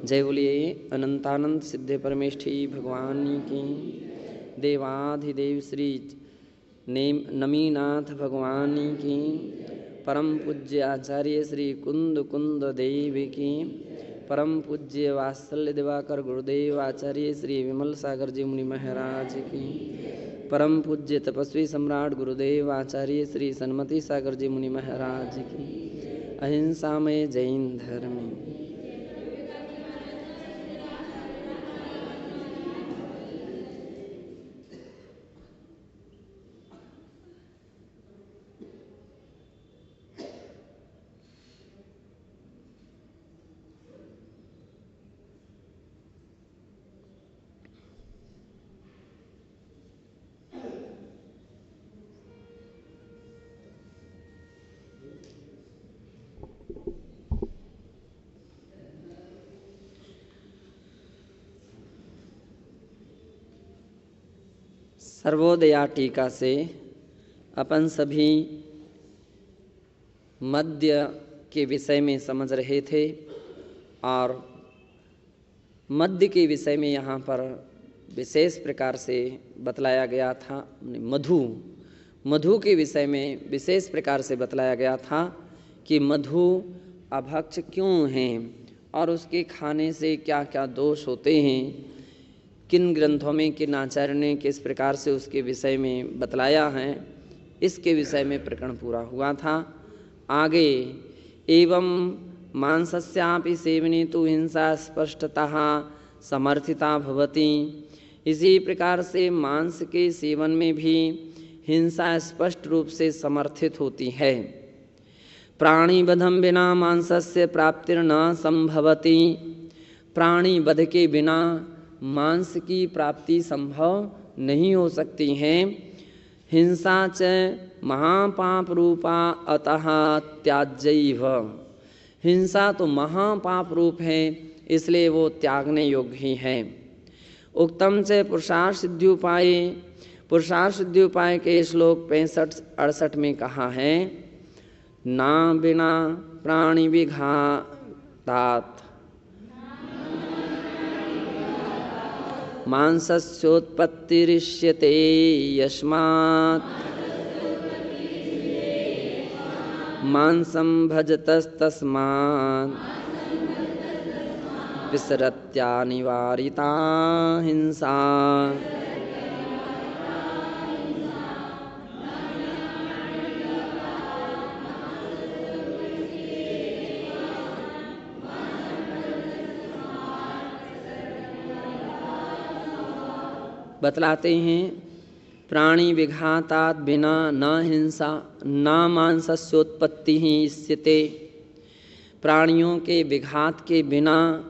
जय बोलिए अनंतानंद सिद्धे परमेष्ठी भगवान की। देवाधिदेव श्री नमीनाथ भगवान की। परम पूज्य आचार्य श्री कुंद कुंद देव की। परम पूज्य वात्सल्य दिवाकर गुरुदेव आचार्य श्री विमल सागर जी मुनि महाराज की। परम पूज्य तपस्वी सम्राट गुरुदेव आचार्य श्री सन्मति सागर जी मुनि महाराज की। अहिंसामय जैन धर्म। सर्वोदया टीका से अपन सभी मद्य के विषय में समझ रहे थे और मद्य के विषय में यहाँ पर विशेष प्रकार से बतलाया गया था। मधु के विषय में विशेष प्रकार से बतलाया गया था कि मधु अभक्ष क्यों हैं और उसके खाने से क्या क्या दोष होते हैं, किन ग्रंथों में किन आचार्य ने किस प्रकार से उसके विषय में बतलाया है, इसके विषय में प्रकरण पूरा हुआ था। आगे एवं मांसस्यापि सेवने तो हिंसा स्पष्टतः समर्थिता भवति। इसी प्रकार से मांस के सेवन में भी हिंसा स्पष्ट रूप से समर्थित होती है। प्राणीवधम बिना मांसस्य प्राप्तिर्न संभवति। प्राणी वध के बिना मांस की प्राप्ति संभव नहीं हो सकती है। हिंसा च महापाप रूपा अतः त्याज्यैव। हिंसा तो महापाप रूप है, इसलिए वो त्यागने योग्य ही है। उक्तम च पुरुषार्थ सिद्ध्युपाये। पुरुषार्थ सिद्ध्युपाय के श्लोक 65-68 में कहा है, ना बिना प्राणी विघातात् मांसस्योत्पत्तिरिष्यते यस्मात् मांसं भजतस्तस्मात् विसरत्यानिवारिता हिंसा। बतलाते हैं, प्राणी विघातात् बिना न हिंसा न मांसस्योत्पत्ति ही इष्यते। प्राणियों के विघात के बिना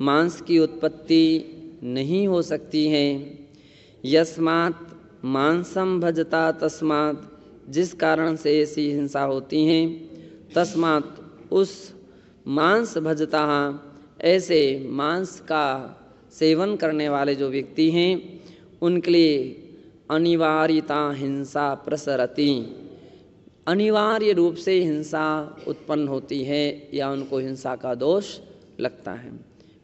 मांस की उत्पत्ति नहीं हो सकती है। यस्मात् मांसम भजता तस्मात्, जिस कारण से ऐसी हिंसा होती है, तस्मात् उस मांस भजता, ऐसे मांस का सेवन करने वाले जो व्यक्ति हैं उनके लिए अनिवार्यता हिंसा प्रसरति। अनिवार्य रूप से हिंसा उत्पन्न होती है या उनको हिंसा का दोष लगता है।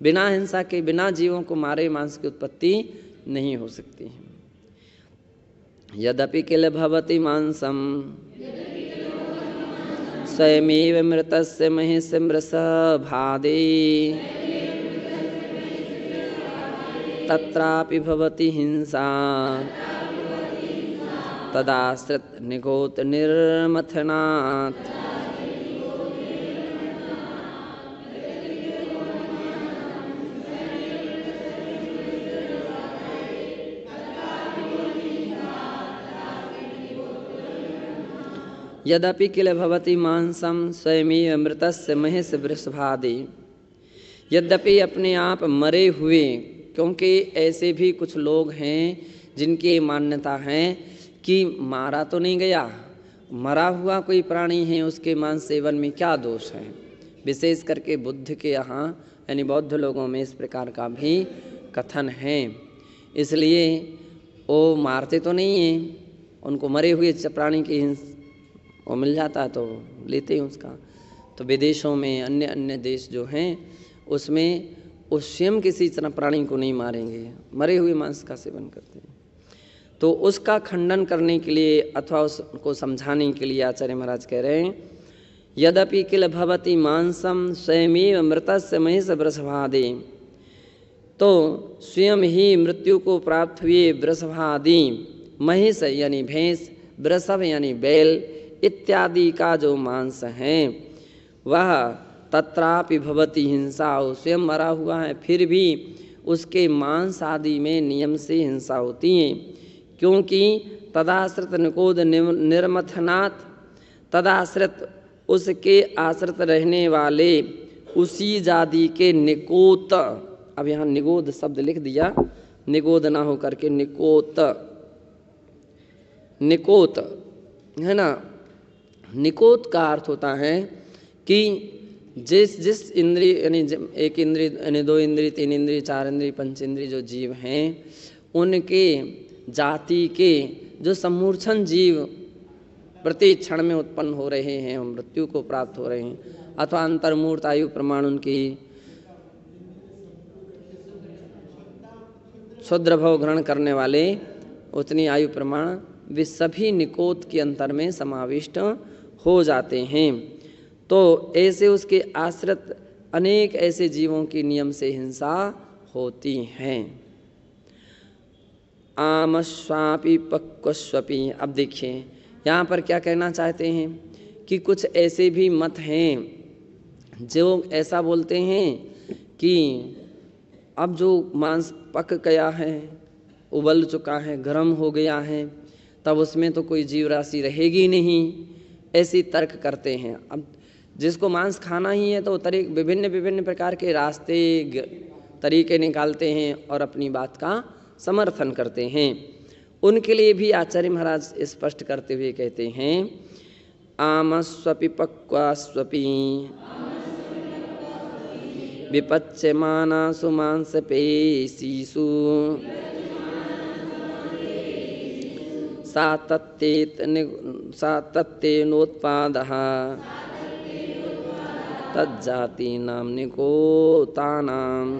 बिना हिंसा के, बिना जीवों को मारे मांस की उत्पत्ति नहीं हो सकती है। यद्यपि किल भवति मांसम स्वयमेव मृतस्य महिष मृषभादे तत्रापि भवति हिंसा तदाश्रित निगोत निर्मथनात्। यद्यपि किल भवति मांसम स्वयमेव मृतस्य महिष वृषभादि। यद्यपि अपने आप मरे हुए, क्योंकि ऐसे भी कुछ लोग हैं जिनकी मान्यता है कि मारा तो नहीं गया, मरा हुआ कोई प्राणी है, उसके मांस सेवन में क्या दोष है। विशेष करके बुद्ध के यहाँ यानी बौद्ध लोगों में इस प्रकार का भी कथन है। इसलिए वो मारते तो नहीं हैं, उनको मरे हुए प्राणी की वो मिल जाता है तो लेते हैं उसका। तो विदेशों में अन्य अन्य देश जो हैं उसमें वो स्वयं किसी तरह प्राणी को नहीं मारेंगे, मरे हुए मांस का सेवन करते हैं। तो उसका खंडन करने के लिए अथवा उसको समझाने के लिए आचार्य महाराज कह रहे हैं, यद्यपि किल भवति मांसम स्वयमेव मृतस्य महिष वृषभादि, तो स्वयं ही मृत्यु को प्राप्त हुए वृषभादि, महिष यानी भैंस, वृषभ यानी बैल इत्यादि का जो मांस है वह तत्रापि भवति हिंसा, स्वयं मरा हुआ है फिर भी उसके मांस आदि में नियम से हिंसा होती है, क्योंकि तदाश्रित निकोद निर्मथनात्, तदाश्रित उसके आश्रित रहने वाले उसी जाति के निकोत, अब यहाँ निगोद शब्द लिख दिया, निगोद ना हो करके निकोत, निकोत है ना। निकोत का अर्थ होता है कि जिस इंद्रिय यानी एक इंद्रिय यानी दो इंद्रिय, तीन इंद्रिय, चार इंद्रिय, पंच इंद्रिय जो जीव हैं उनके जाति के जो सम्मूर्छन जीव प्रति क्षण में उत्पन्न हो रहे हैं, मृत्यु को प्राप्त हो रहे हैं, अथवा अंतर्मूर्त आयु प्रमाण उनकी क्षुद्र भव ग्रहण करने वाले उतनी आयु प्रमाण, वे सभी निकोत के अंतर में समाविष्ट हो जाते हैं। तो ऐसे उसके आश्रित अनेक ऐसे जीवों की नियम से हिंसा होती है। आमस्वापि पक्वस्वपि, अब देखिए यहाँ पर क्या कहना चाहते हैं कि कुछ ऐसे भी मत हैं जो ऐसा बोलते हैं कि अब जो मांस पक गया है, उबल चुका है, गर्म हो गया है, तब उसमें तो कोई जीव राशि रहेगी नहीं, ऐसी तर्क करते हैं। अब जिसको मांस खाना ही है तो विभिन्न विभिन्न प्रकार के रास्ते तरीके निकालते हैं और अपनी बात का समर्थन करते हैं। उनके लिए भी आचार्य महाराज स्पष्ट करते हुए कहते हैं, आमस्वपि पक्वास्वपि विपच्यमानासु मांसपेशीषु सातत्येनोत्पादः तज्जातीनां निकोतानाम्।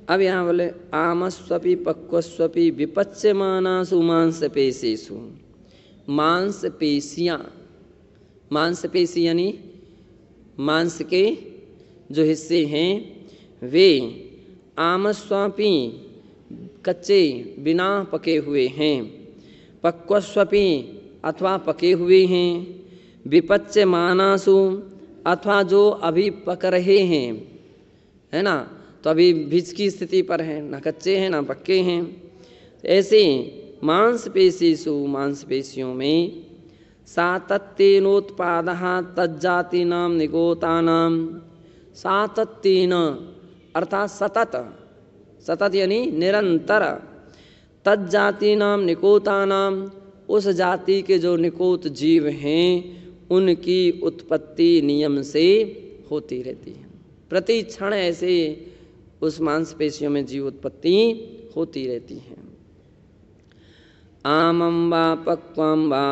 अब यहाँ बोले आमस्वपि पक्वस्वपि विपच्यमानासु मांसपेशीषु, मांसपेशियाँ, मांसपेशी यानी मांस के जो हिस्से हैं वे आमस्वापि कच्चे बिना पके हुए हैं, पक्वस्वपि अथवा पके हुए हैं, विपच्यमानासु अथवा जो अभी पक रहे हैं, है ना, तो अभी बीज की स्थिति पर हैं, ना कच्चे हैं ना पक्के हैं। ऐसे मांसपेशीषु, मांसपेशियों में सातत्येनोत्पादः तज्जातीनां निकोतानां, सातत्येन अर्थात सतत, सतत यानी निरंतर, तज्जातीनां निकोतानां उस जाति के जो निकोत जीव हैं उनकी उत्पत्ति नियम से होती रहती है। प्रति क्षण ऐसे उस मांसपेशियों में जीव उत्पत्ति होती रहती है। आमं वा पक्वं वा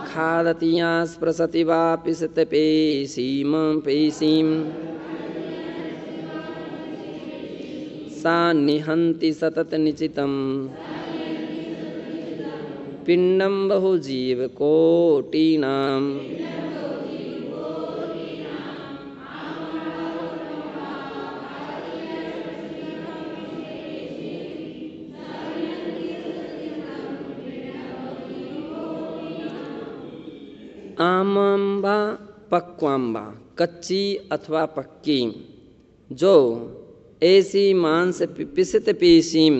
खादति या स्पृशति वा पिसत पेशीं सा निहन्ति सतत निचितं पिंडं बहुजीव कोटिनां। आमंबा पक्वांबा, कच्ची अथवा पक्की, जो ऐसी मांस पिसित पेशीम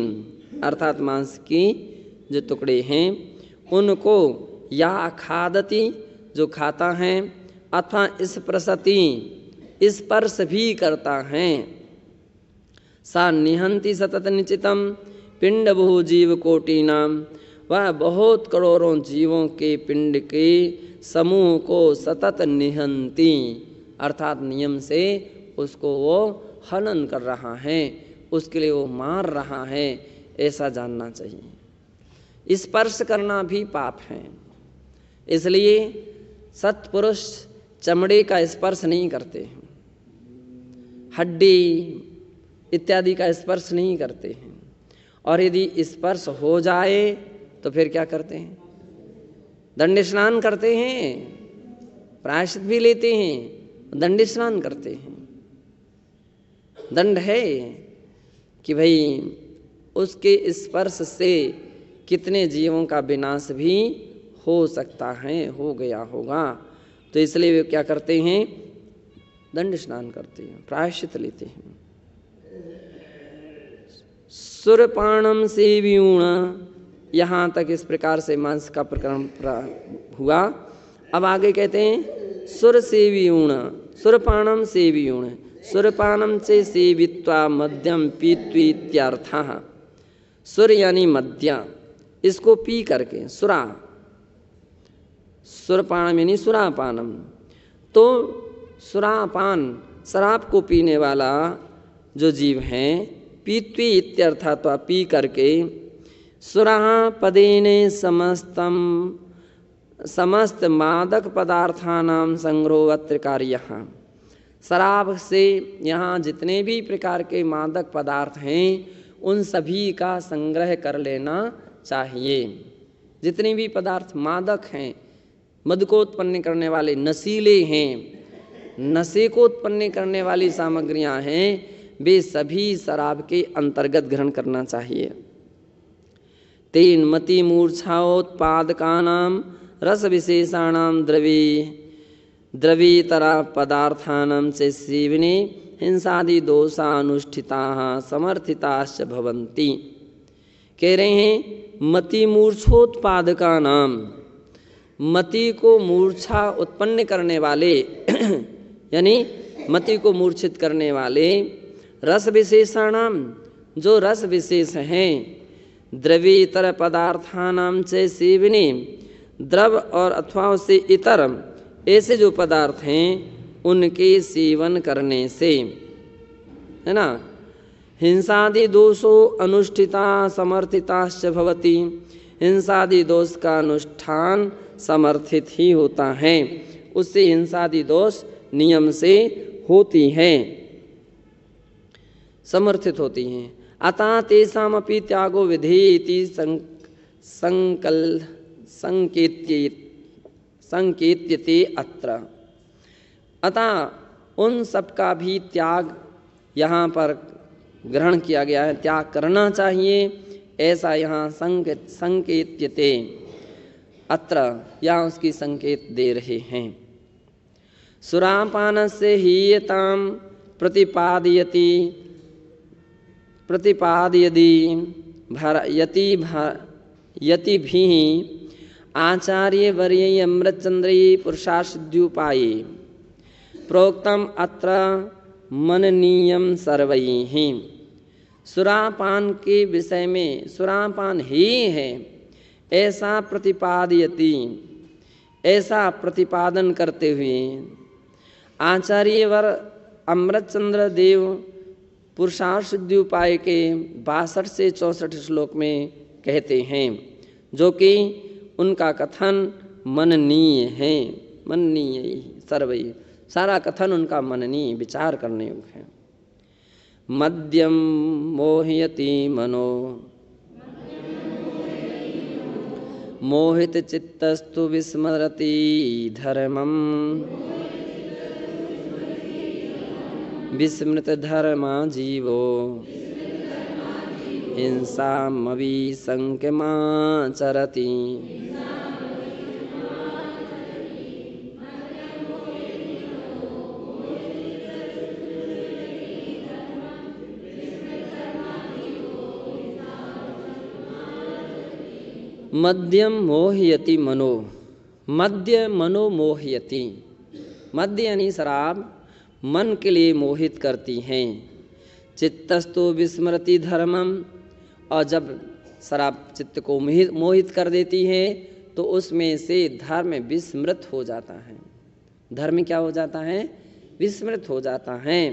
अर्थात मांस की जो टुकड़े हैं उनको या खादती जो खाता है, अथवा स्पृशति स्पर्श भी करता है, सा निहंति सतत निचितम पिंड बहु जीव कोटिनाम, वह बहुत करोड़ों जीवों के पिंड के समूह को सतत निहंती अर्थात नियम से उसको वो हनन कर रहा है, उसके लिए वो मार रहा है, ऐसा जानना चाहिए। स्पर्श करना भी पाप है, इसलिए सत्पुरुष चमड़े का स्पर्श नहीं करते हैं, हड्डी इत्यादि का स्पर्श नहीं करते हैं, और यदि स्पर्श हो जाए तो फिर क्या करते हैं? दंड स्नान करते हैं, प्रायश्चित भी लेते हैं, दंड स्नान करते हैं। दंड है कि भाई उसके स्पर्श से कितने जीवों का विनाश भी हो सकता है, हो गया होगा। तो इसलिए वे क्या करते हैं? दंड स्नान करते हैं, प्रायश्चित लेते हैं। सुरपाणम सेव्यूण, यहाँ तक इस प्रकार से मांस का प्रकरण हुआ। अब आगे कहते हैं सुर सेव्यूण, सुरपाणम सेव्यूण, सुरपानम से सेवित्वा मध्यम पीत्वीत्यर्थः। सुर यानी मध्य, इसको पी करके, सुरा, सुरपानम यानी सुरापानम। तो सुरापान, शराब को पीने वाला जो जीव है, पीत्वी इत्यर्था, तो पी करके, सुराः पदेने समस्त मादक पदार्थानां संग्रहोऽत्र कार्यः। शराब से यहाँ जितने भी प्रकार के मादक पदार्थ हैं उन सभी का संग्रह कर लेना चाहिए। जितने भी पदार्थ मादक हैं, मद को उत्पन्न करने वाले, नशीले हैं, नशे को उत्पन्न करने वाली सामग्रियां हैं, वे सभी शराब के अंतर्गत ग्रहण करना चाहिए। तेन मति मूर्छाओत्पादकानां रस विशेषाणां द्रवीतरा पदार्थानां च सेवने हिंसादि दोषानुष्ठिताः समर्थिताश्च भवन्ति। कह रहे हैं मति मूर्छोत्पादकानां, मति को मूर्छा उत्पन्न करने वाले यानी मति को मूर्छित करने वाले, रस विशेषाणाम, जो रस विशेष हैं, द्रवीतर पदार्थानां च सेवने, द्रव और अथवा उससे इतर ऐसे जो पदार्थ हैं उनके सेवन करने से, है ना, हिंसादि दोषो अनुष्ठिता समर्थिताश्च भवति। हिंसादि दोष का अनुष्ठान समर्थित ही होता है, उससे हिंसादि दोष नियम से होती हैं, समर्थित होती हैं। अतः तेषामपि त्यागो विधेयेति संकेत्यते अत्र। अतः उन सब का भी त्याग यहाँ पर ग्रहण किया गया है, त्याग करना चाहिए, ऐसा यहाँ संकेत्यते अत्र, यहाँ उसकी संकेत दे रहे हैं। सुरापानस्य हीयतां प्रतिपादयति यतिभिः आचार्यवर्यै अमृतचंद्रैः पुरुषासिद्ध्युपाये प्रोक्तम अत्र मननीयम सर्वैः। सुरापान के विषय में, सुरापान ही है ऐसा प्रतिपादयति, ऐसा प्रतिपादन करते हुए आचार्यवर अमृतचंद्र देव पुरुषासिद्ध्युपाय के 62 से 64 श्लोक में कहते हैं, जो कि उनका कथन मननीय है, मननीय सर्वैः, सारा कथन उनका मननीय, विचार करने योग्य है। मद्यम मोहयति मनो मोहित चित्तस्तु विस्मरति धर्मम् विस्मृत धर्मा जीवो हिंसामवि संख्यमाचरति। मद्यम मोहयति मनो, मद्य मनो मोहयति, मद्य यानी शराब मन के लिए मोहित करती हैं। चित्तस्तु विस्मृति धर्मम, और जब शराब चित्त को मोहित कर देती है तो उसमें से धर्म विस्मृत हो जाता है। धर्म क्या हो जाता है? विस्मृत हो जाता है।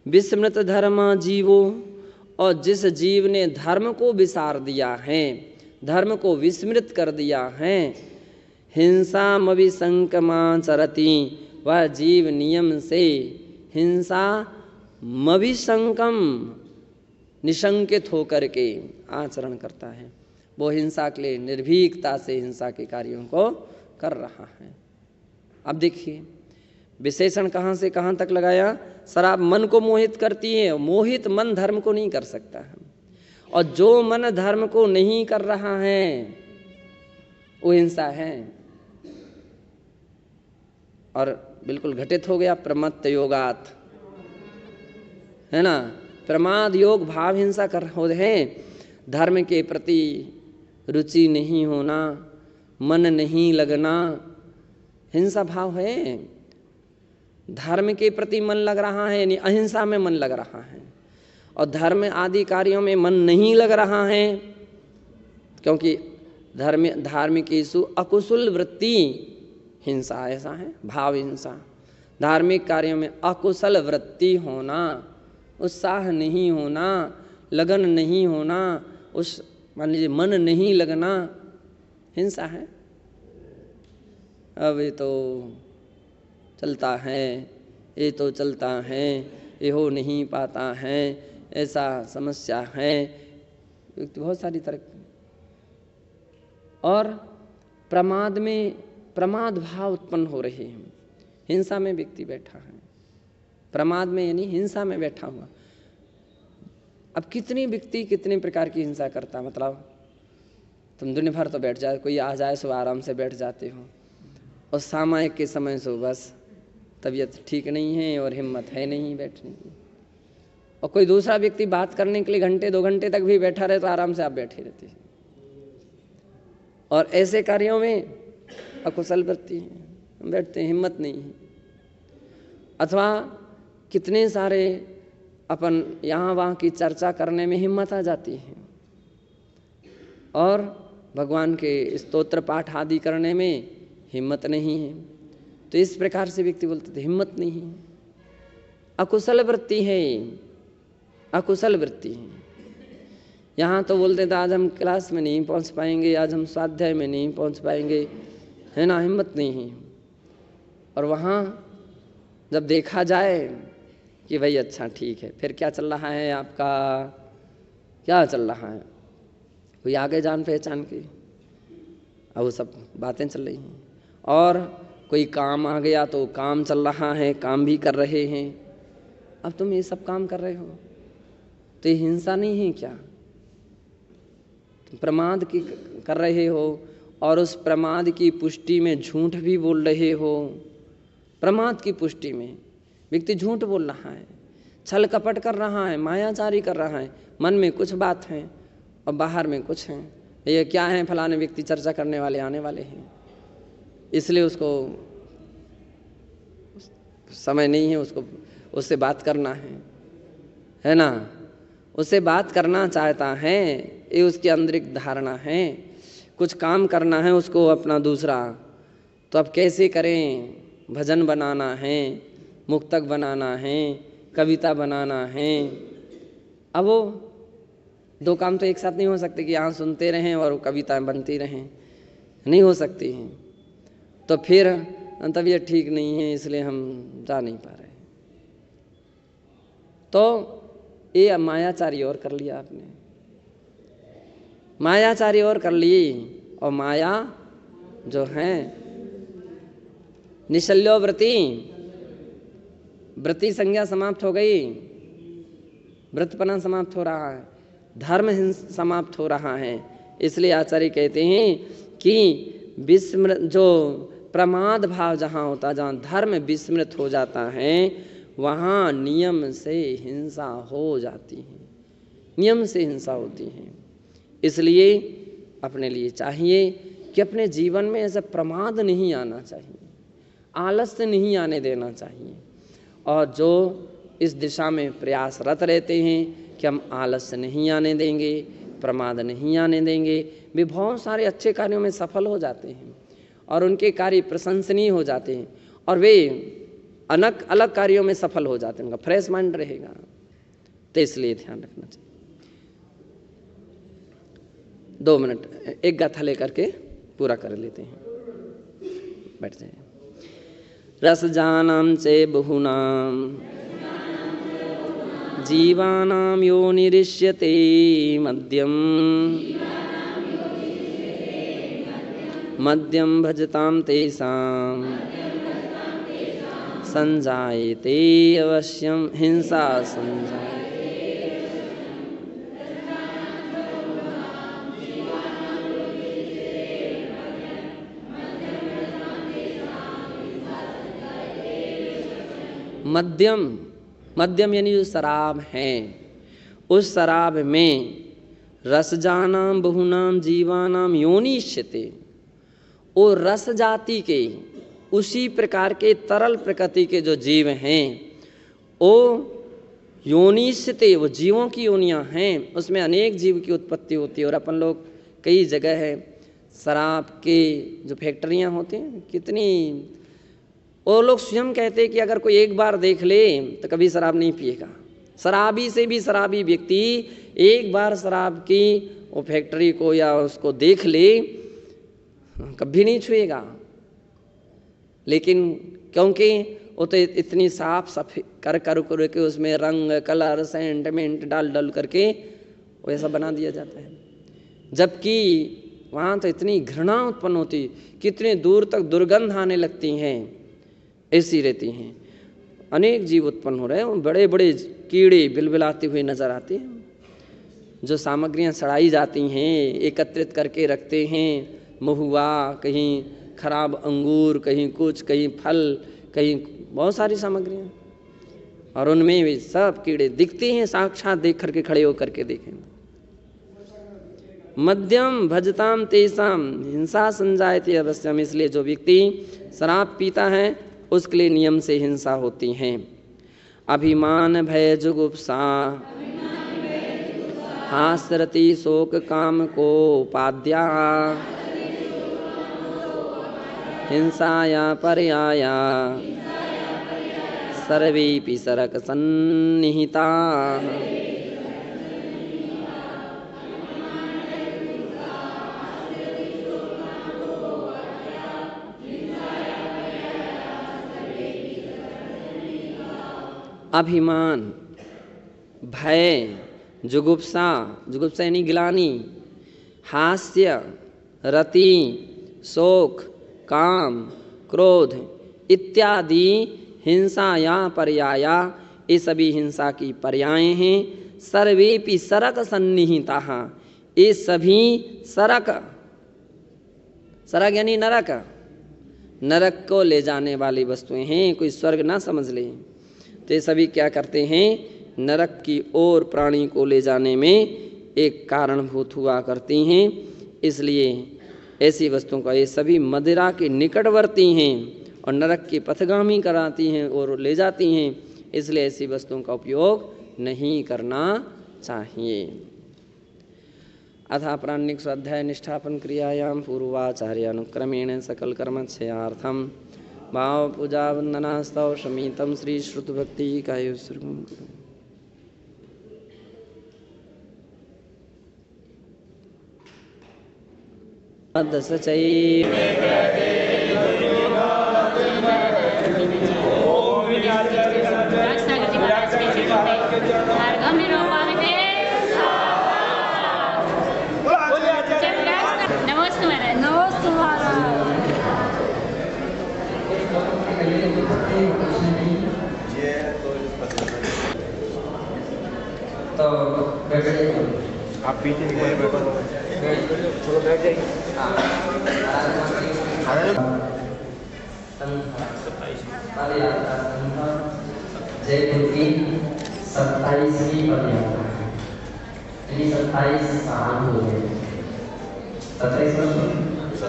विस्मृत धर्म जीवो, और जिस जीव ने धर्म को विसार दिया है, धर्म को विस्मृत कर दिया है, हिंसा मविसंकमाचरति, वह जीव नियम से हिंसा मविसंकम निशंकित होकर के आचरण करता है। वो हिंसा के लिए निर्भीकता से हिंसा के कार्यों को कर रहा है। अब देखिए विशेषण कहाँ से कहाँ तक लगाया। शराब मन को मोहित करती है, मोहित मन धर्म को नहीं कर सकता है। और जो मन धर्म को नहीं कर रहा है वो हिंसा है। और बिल्कुल घटित हो गया प्रमत्त योगात, है ना। प्रमाद योग भाव हिंसा कर हो है। धर्म के प्रति रुचि नहीं होना, मन नहीं लगना, हिंसा भाव है। धर्म के प्रति मन लग रहा है यानी अहिंसा में मन लग रहा है, और धर्म आदि कार्यों में मन नहीं लग रहा है, क्योंकि धार्मिकेषु अकुशल वृत्ति हिंसा, ऐसा है भाव हिंसा। धार्मिक कार्यों में अकुशल वृत्ति होना, उत्साह नहीं होना, लगन नहीं होना, उस मान लीजिए मन नहीं लगना, हिंसा है। अब ये तो चलता है, ये तो चलता है, ये हो नहीं पाता है, ऐसा समस्या है, बहुत सारी तरह। और प्रमाद में प्रमाद भाव उत्पन्न हो रहे हैं। हिंसा में व्यक्ति बैठा है, प्रमाद में यानी हिंसा में बैठा हुआ। अब कितनी व्यक्ति कितने प्रकार की हिंसा करता, मतलब तुम दिन भर तो बैठ जाए, कोई आ जाए सो आराम से बैठ जाते हो, और सामायिक के समय सो बस तबीयत ठीक नहीं है और हिम्मत है नहीं बैठने की। और कोई दूसरा व्यक्ति बात करने के लिए घंटे 2 घंटे तक भी बैठा रहे तो आराम से आप बैठे रहते हैं। और ऐसे कार्यों में अकुशल वृत्ति है, बैठते हैं, हिम्मत नहीं है। अथवा कितने सारे अपन यहाँ वहाँ की चर्चा करने में हिम्मत आ जाती है, और भगवान के स्तोत्र पाठ आदि करने में हिम्मत नहीं है। तो इस प्रकार से व्यक्ति बोलते थे हिम्मत नहीं है, अकुशल वृत्ति है, अकुशल वृत्ति है। यहाँ तो बोलते थे आज हम क्लास में नहीं पहुँच पाएंगे, आज हम स्वाध्याय में नहीं पहुँच पाएंगे, है ना, हिम्मत नहीं है। और वहाँ जब देखा जाए कि भाई अच्छा ठीक है, फिर क्या चल रहा है आपका, क्या चल रहा है, कोई आगे जान पहचान की, अब वो सब बातें चल रही हैं। और कोई काम आ गया तो काम चल रहा है, काम भी कर रहे हैं। अब तुम ये सब काम कर रहे हो तो ये हिंसा नहीं है क्या? तुम प्रमाद की कर रहे हो, और उस प्रमाद की पुष्टि में झूठ भी बोल रहे हो। प्रमाद की पुष्टि में व्यक्ति झूठ बोल रहा है, छल कपट कर रहा है, मायाचारी कर रहा है। मन में कुछ बात है और बाहर में कुछ है। ये क्या है, फलाने व्यक्ति चर्चा करने वाले आने वाले हैं, इसलिए उसको समय नहीं है, उसको उससे बात करना है ना, उससे बात करना चाहता है, ये उसकी आंतरिक धारणा है। कुछ काम करना है उसको अपना दूसरा, तो अब कैसे करें, भजन बनाना है, मुक्तक बनाना है, कविता बनाना है। अब वो 2 काम तो एक साथ नहीं हो सकते कि यहाँ सुनते रहें और कविताएं बनती रहें, नहीं हो सकती हैं। तो फिर तबीयत ठीक नहीं है इसलिए हम जा नहीं पा रहे। तो ये मायाचारी और कर लिया आपने, मायाचारी और कर ली। और माया जो है निशल्यो व्रति, व्रति संज्ञा समाप्त हो गई, व्रतपना समाप्त हो रहा है, धर्म समाप्त हो रहा है। इसलिए आचार्य कहते हैं कि विस्मृत, जो प्रमाद भाव जहाँ होता, जहाँ धर्म विस्मृत हो जाता है, वहाँ नियम से हिंसा हो जाती है, नियम से हिंसा होती है। इसलिए अपने लिए चाहिए कि अपने जीवन में ऐसा प्रमाद नहीं आना चाहिए, आलस्य नहीं आने देना चाहिए। और जो इस दिशा में प्रयासरत रहते हैं कि हम आलस्य नहीं आने देंगे, प्रमाद नहीं आने देंगे, वे बहुत सारे अच्छे कार्यों में सफल हो जाते हैं और उनके कार्य प्रशंसनीय हो जाते हैं। और वे अलग अलग कार्यों में सफल हो जाते हैं, उनका फ्रेश माइंड रहेगा। तो इसलिए ध्यान रखना चाहिए। 2 मिनट एक गाथा लेकर के पूरा कर लेते हैं, बैठ जाए। रस जानाम चे बहुनाम जीवानाम योनिरिष्यते मध्यम मध्यम भजताम तेषाम संजायते अवश्यम हिंसा संजायते। मध्यम, मध्यम यानी जो शराब है, उस शराब में रसजानाम बहुनाम जीवानाम योनिष्यते, वो रस जाति के उसी प्रकार के तरल प्रकृति के जो जीव हैं वो योनिष्यते, वो जीवों की योनियां हैं, उसमें अनेक जीव की उत्पत्ति होती है। और अपन लोग कई जगह है शराब के जो फैक्ट्रियां होती हैं कितनी, वो लोग स्वयं कहते हैं कि अगर कोई एक बार देख ले तो कभी शराब नहीं पिएगा। शराबी से भी शराबी व्यक्ति एक बार शराब की वो फैक्ट्री को या उसको देख ले कभी नहीं छुएगा। लेकिन क्योंकि वो तो इतनी साफ सफाई कर के उसमें रंग कलर सेंटिमेंट डाल करके वो ऐसा बना दिया जाता है, जबकि वहाँ तो इतनी घृणा उत्पन्न होती, कितने दूर तक दुर्गंध आने लगती हैं, ऐसी रहती हैं। अनेक जीव उत्पन्न हो रहे हैं, बड़े बड़े कीड़े बिलबिलाते हुए नजर आते हैं। जो सामग्रियां सड़ाई जाती हैं, एकत्रित करके रखते हैं, महुआ, कहीं खराब अंगूर, कहीं कुछ, कहीं फल, कहीं बहुत सारी सामग्रियां, और उनमें भी सब कीड़े दिखते हैं, साक्षात देख करके खड़े होकर के देखें। मध्यम भजताम तेषाम हिंसा संजायते अवश्यम, इसलिए जो व्यक्ति शराब पीता है उसके लिए नियम से हिंसा होती है। अभिमान भय जुगुप्सा हास्यरति शोक काम को उपाद्या हिंसाया पर्याया सर्वेपि सरक सन्निहिता। अभिमान, भय, जुगुप्सा, जुगुप्सा यानी गिलानी, हास्य, रति, शोक, काम, क्रोध इत्यादि हिंसा या पर्याया, ये सभी हिंसा की पर्यायें हैं। सर्वेपि सरक सन्निहिताः, ये सभी सरक, सरक यानी नरक, नरक को ले जाने वाली वस्तुएं हैं, कोई स्वर्ग ना समझ ले। तो ये सभी क्या करते हैं, नरक की ओर प्राणी को ले जाने में एक कारणभूत हुआ करती हैं। इसलिए ऐसी वस्तुओं का, ये सभी मदिरा के निकटवर्ती हैं और नरक की पथगामी कराती हैं और ले जाती हैं, इसलिए ऐसी वस्तुओं का उपयोग नहीं करना चाहिए। अथा प्राणिक स्वाध्याय निष्ठापन क्रियायाम पूर्वाचार्य अनुक्रमेण सकल कर्मक्षयार्थम भाव पूजा वंदनास्तव शमीतम श्री श्रुत भक्ति कायुसर्गम। तो आप पीछे बैठो, चलो बैठ जाइए। जयपुर की 27वीं पदयात्रा, यानी 27 साल हो गए, 27 वर्ष,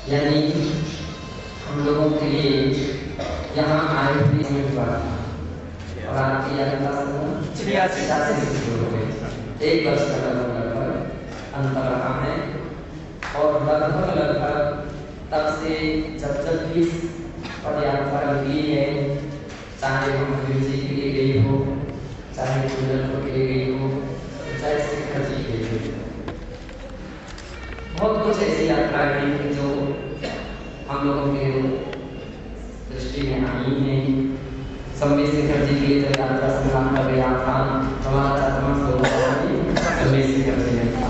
यानी हम लोगों के लिए यहाँ आए थे और आपकी यात्रा 86 हो गए, 1 वर्ष का लगभग अंतर रहा है। और लगभग तब से जब भी पद यात्रा की है, चाहे महावीर जी के लिए गई हो, चाहे कुंडलपुर के लिए गई हो, चाहे शिखर जी के लिए। बहुत कुछ ऐसी यात्राएं हैं जो हम लोगों के दृष्टि में आई हैं। समय शिखर जी के लिए जब यात्रा संग्राम कर गया था, हमारा चरमा समय शिखर जी ने था।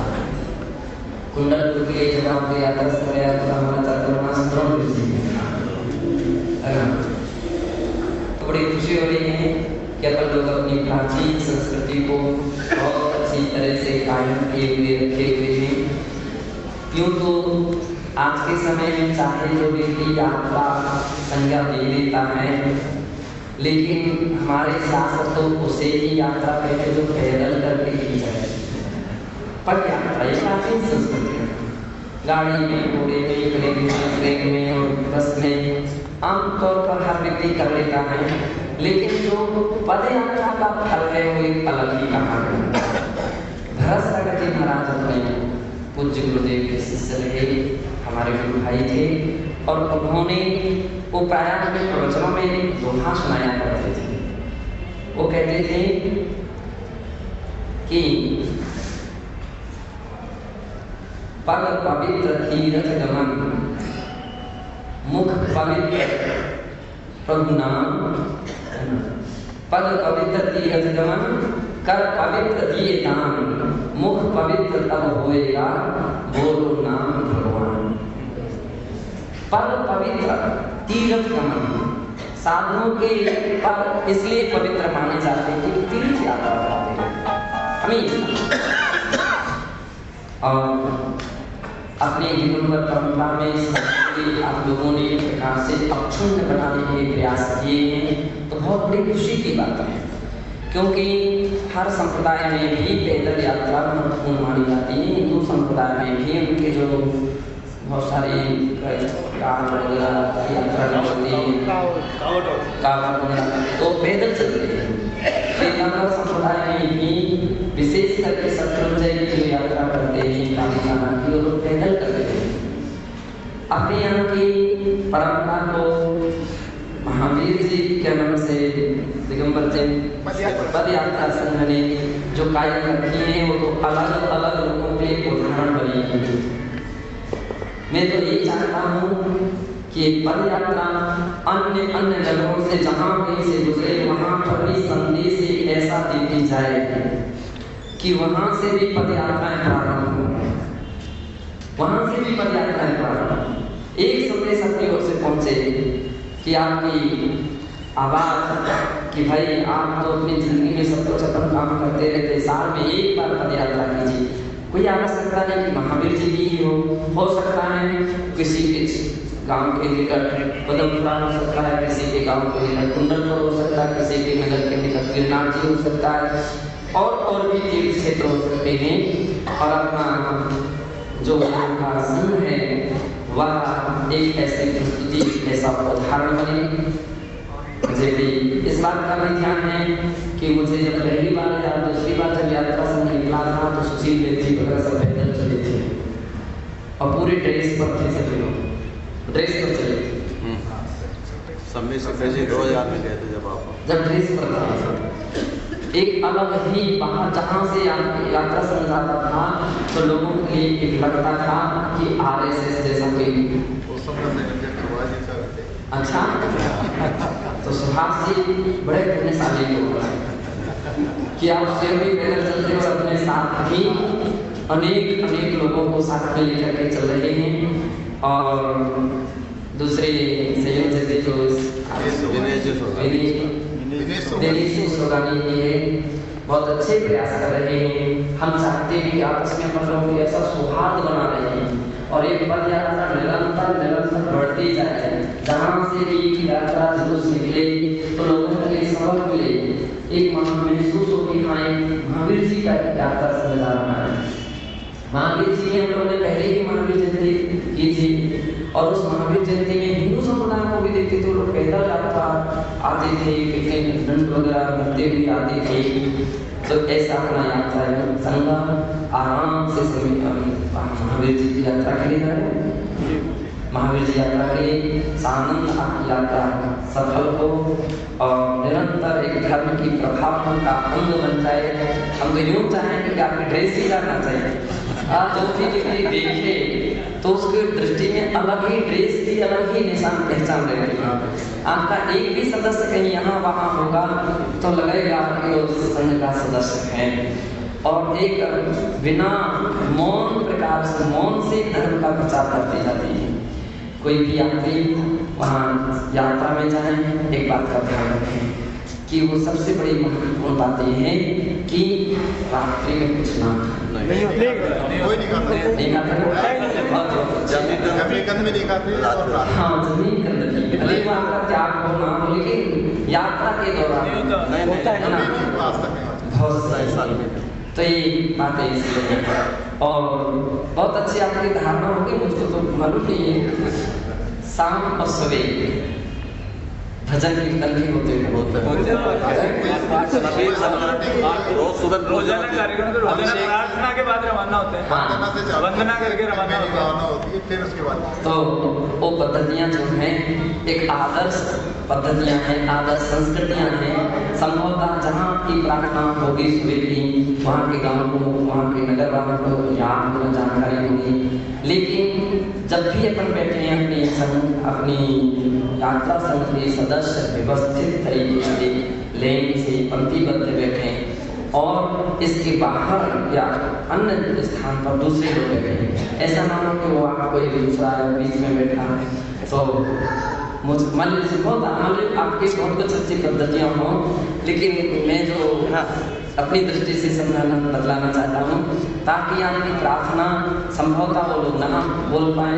कुंडलपुर के लिए जब हम यात्रा कर गया तो हमारा चरमा जी ने था। तो बड़ी खुशी हो रही है कि अपन लोग अपनी प्राचीन संस्कृति को बहुत अच्छी तरह से कायम किए हुए रखे हुए हैं। यूँ तो आज के समय में चाहे जो व्यक्ति यात्रा संज्ञा दे देता है, लेकिन हमारे शास्त्र तो उसे ही यात्रा कहते जो पैदल करके की जाए। पद यात्रा ये प्राचीन संस्कृति है। गाड़ी में, घोड़े में, ट्रेन में और बस में आमतौर पर हर व्यक्ति कर लेता है, लेकिन जो पद यात्रा का फल है वो एक अलग ही कहानी है। भरत सागर जी महाराज अपने पूज्य गुरुदेव के शिष्य रहे, हमारे गुरु भाई थे, और उन्होंने वो प्रायः अपने प्रवचनों में दोहा सुनाया करते थे। वो कहते थे कि पग पवित्र तीरथ गमन, मुख पवित्र प्रभु नाम, पग पवित्र तीरथ गमन, कर पवित्र दिए दान, मुख पवित्र तब होएगा बोलो नाम भगवान। पग पवित्र तीर्थ गमन, साधुओं के पग इसलिए पवित्र माने जाते हैं कि तीर्थ यात्रा करते हैं हमेशा। और अपने जीवन पर परंपरा में आप लोगों ने प्रकार से अक्षुण्ण बनाने के प्रयास किए हैं, तो बहुत बड़ी खुशी की बात है, क्योंकि हर संप्रदाय में भी पैदल यात्रा महत्वपूर्ण मानी जाती है। हिंदू संप्रदाय में भी उनके जो बहुत सारी यात्रा होती है, तो पैदल चलते हैं। संप्रदाय में भी विशेष करके शत्रुंजय की जो यात्रा करते हैं कालीखाना की, वो लोग पैदल करते हैं। अपने यहाँ की परंपरा को महावीर जी के नाम से दिगंबर जी पद यात्रा संघ ने जो कायम रखी है, वो तो अलग अलग लोगों पे उदाहरण बनी है। मैं तो ये चाहता हूँ कि पद यात्रा अन्य अन्य जगहों से जहाँ कहीं से गुजरे, वहाँ पर भी संदेश ऐसा देती जाए कि वहाँ से भी पद यात्राएं प्रारंभ हो, वहाँ से भी पद यात्राएं प्रारंभ। एक संदेश अपनी ओर से पहुँचे कि आपकी आवाज़ कि भाई आप तो अपनी जिंदगी में सब कुछ अपन काम करते रहते, साल में एक बार पद यात्रा कीजिए। कोई आवश्यकता नहीं कि महावीर जी की ही हो सकता है किसी के गांव के निकट पदमपुरा हो सकता है, किसी के गांव के निकट कुंडलपुर हो सकता है, किसी के नगर के निकट गिरनार जी हो सकता है, और भी तीर्थ क्षेत्र हो सकते हैं। और अपना जो संघ है वह एक ऐसी प्रस्तुति, ऐसा उदाहरण बने। मुझे भी इस बात का भी ध्यान है कि मुझे जब पहली बार या दूसरी बार जब यात्रा से निकला था तो सुशील व्यक्ति वगैरह सब पैदल चले थे और पूरे ड्रेस पर थे, सभी लोग ड्रेस पर चले थे। समय से कैसे 2000 में गए थे जब ड्रेस पर था, एक अलग ही बाहर जहाँ से यात्रा संग जाता था तो लोगों के लिए एक लगता था कि RSS जैसा कोई। अच्छा, तो सुभाष जी बड़े पुण्यशाली लोग हैं कि आप स्वयं भी पैदल चलते हो, अपने साथ भी अनेक लोगों को साथ में लेकर के चल रहे हैं। और दूसरे संयोजक जो बहुत अच्छे प्रयास कर रहे हैं। हम चाहते हैं कि आपस में अपन लोग ऐसा सौहार्द बना रहे हैं और एक पद यात्रा निरंतर बढ़ती जाए। जहाँ से भी यात्रा जुलूस निकले तो लोगों के लिए सबक मिले, एक महसूस हो कि हाँ महावीर जी का यात्रा से जा रहा है। महावीर जी ने हम लोगों ने पहले ही महावीर जयंती की थी और उस महावीर जयंती में हिंदू समुदाय को भी देखते थे, लोग पैदल यात्रा आते थे, दंड वगैरह करते हुए आते थे। तो ऐसा अपना यात्रा संगम आराम से सभी महावीर जी की यात्रा के लिए महावीर जी यात्रा के सानंद आपकी यात्रा सफल हो और निरंतर एक धर्म की प्रभाव का अंग बन जाए। हम तो यूँ चाहेंगे कि आपकी ड्रेस ही जाना चाहिए। आज जो भी व्यक्ति देखे तो उसकी दृष्टि में अलग ही ड्रेस की अलग ही निशान पहचान रहेगी। आपका एक भी सदस्य कहीं यहाँ वहाँ होगा तो लगेगा कि वो संघ का सदस्य है। और एक बिना मौन प्रकार से मौन से धर्म का प्रचार करती जाती है। कोई भी यात्री वहाँ यात्रा में जाए एक बात का ध्यान रखें कि वो सबसे बड़ी महत्वपूर्ण बात ये है कि रात्रि में कुछ ना जमीन गंदगी भले वहाँ का त्याग हो ना हो, लेकिन यात्रा के दौरान बहुत सारे तो ये बातें इसलिए और बहुत अच्छी आपकी धारणा होगी, मुझको तो मालूम नहीं है। शाम और सवेरे भजन कीर्तन भी होते हैं रोज सुबह प्रार्थना के बाद रवाना होते हैं, वंदना करके रवाना होती है, फिर उसके बाद तो वो पद्धतियाँ जो हैं एक आदर्श पद्धतियाँ हैं, आदर्श संस्कृतियाँ हैं। संभवतः जहाँ की प्रार्थना होगी सुबह की वहाँ के गाँव को वहाँ के नगर वालों को याद हो जानकारी होगी। लेकिन जब भी अपन बैठे हैं अपनी यात्रा संघ के सदस्य व्यवस्थित तरीके से लाइन से पंक्तिबद्ध बैठे और इसके बाहर या अन्य स्थान पर दूसरे लोग बैठे, ऐसा ना हो कि वो वहाँ कोई दूसरा बीच में बैठा है। तो मान लीजिए बहुत आपकी बहुत कुछ अच्छी पद्धतियाँ हों, लेकिन मैं जो अपनी दृष्टि से समझाना बदलाना चाहता हूँ ताकि आपकी प्रार्थना संभवतः वो लोग ना बोल पाए,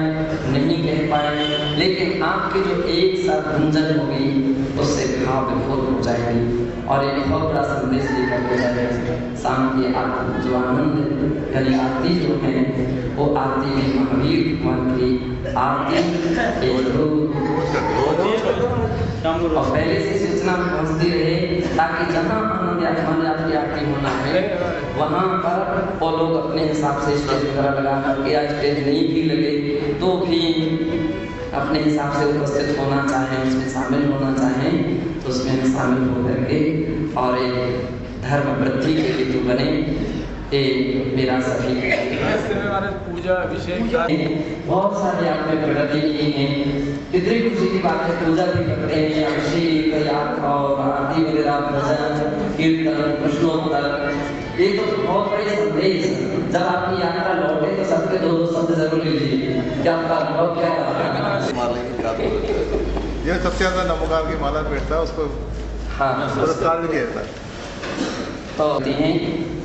नहीं कह पाए, लेकिन आपकी जो एक साथ गुंजन होगी उससे भाव विभोर हो जाएगी और एक बहुत बड़ा संदेश लेकर के जाएगा। शाम की आरती जो आनंद गली आरती जो है वो आरती में महावीर भगवान की आरती और पहले से सूचना पहुँचती रहे ताकि जहाँ आनंद या की आरती होना है वहाँ पर वो लोग अपने हिसाब से स्टेज वगैरह लगा करके या स्टेज नहीं भी लगे तो भी अपने हिसाब से उपस्थित होना चाहें, उसमें शामिल होना चाहें तो उसमें शामिल हो करके और एक धर्म वृद्धि के हेतु बने। एक मेरा सभी पूजा अभिषेक बहुत सारी आपने प्रगति की है, कितनी खुशी की बात है। पूजा भी करते हैं, अभिषेक और आरती वगैरह, भजन कीर्तन प्रश्नोत्तर, ये तो बहुत बड़े संदेश। जब आपकी यात्रा लौटे तो सबके दो शब्द जरूर लीजिए कि आपका अनुभव क्या रहा। ये सबसे ज्यादा नमोकार की माला बैठता है उसको पुरस्कार भी देता है तो होती हैं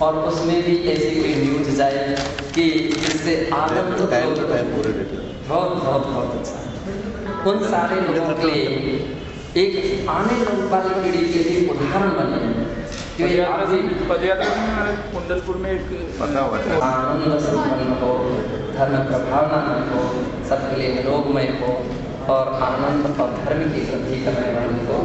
और उसमें भी ऐसी कोई न्यूज जाए कि इससे आदत तो बहुत बहुत बहुत अच्छा उन सारे लोगों के लिए एक आने वाली पीढ़ी के लिए उदाहरण बने। कुंडलपुर में एक आनंद संपन्न हो, धर्म प्रभावना हो, सबके लिए निरोगमय हो और आनंद और धर्म की वृद्धि करने वाले हो।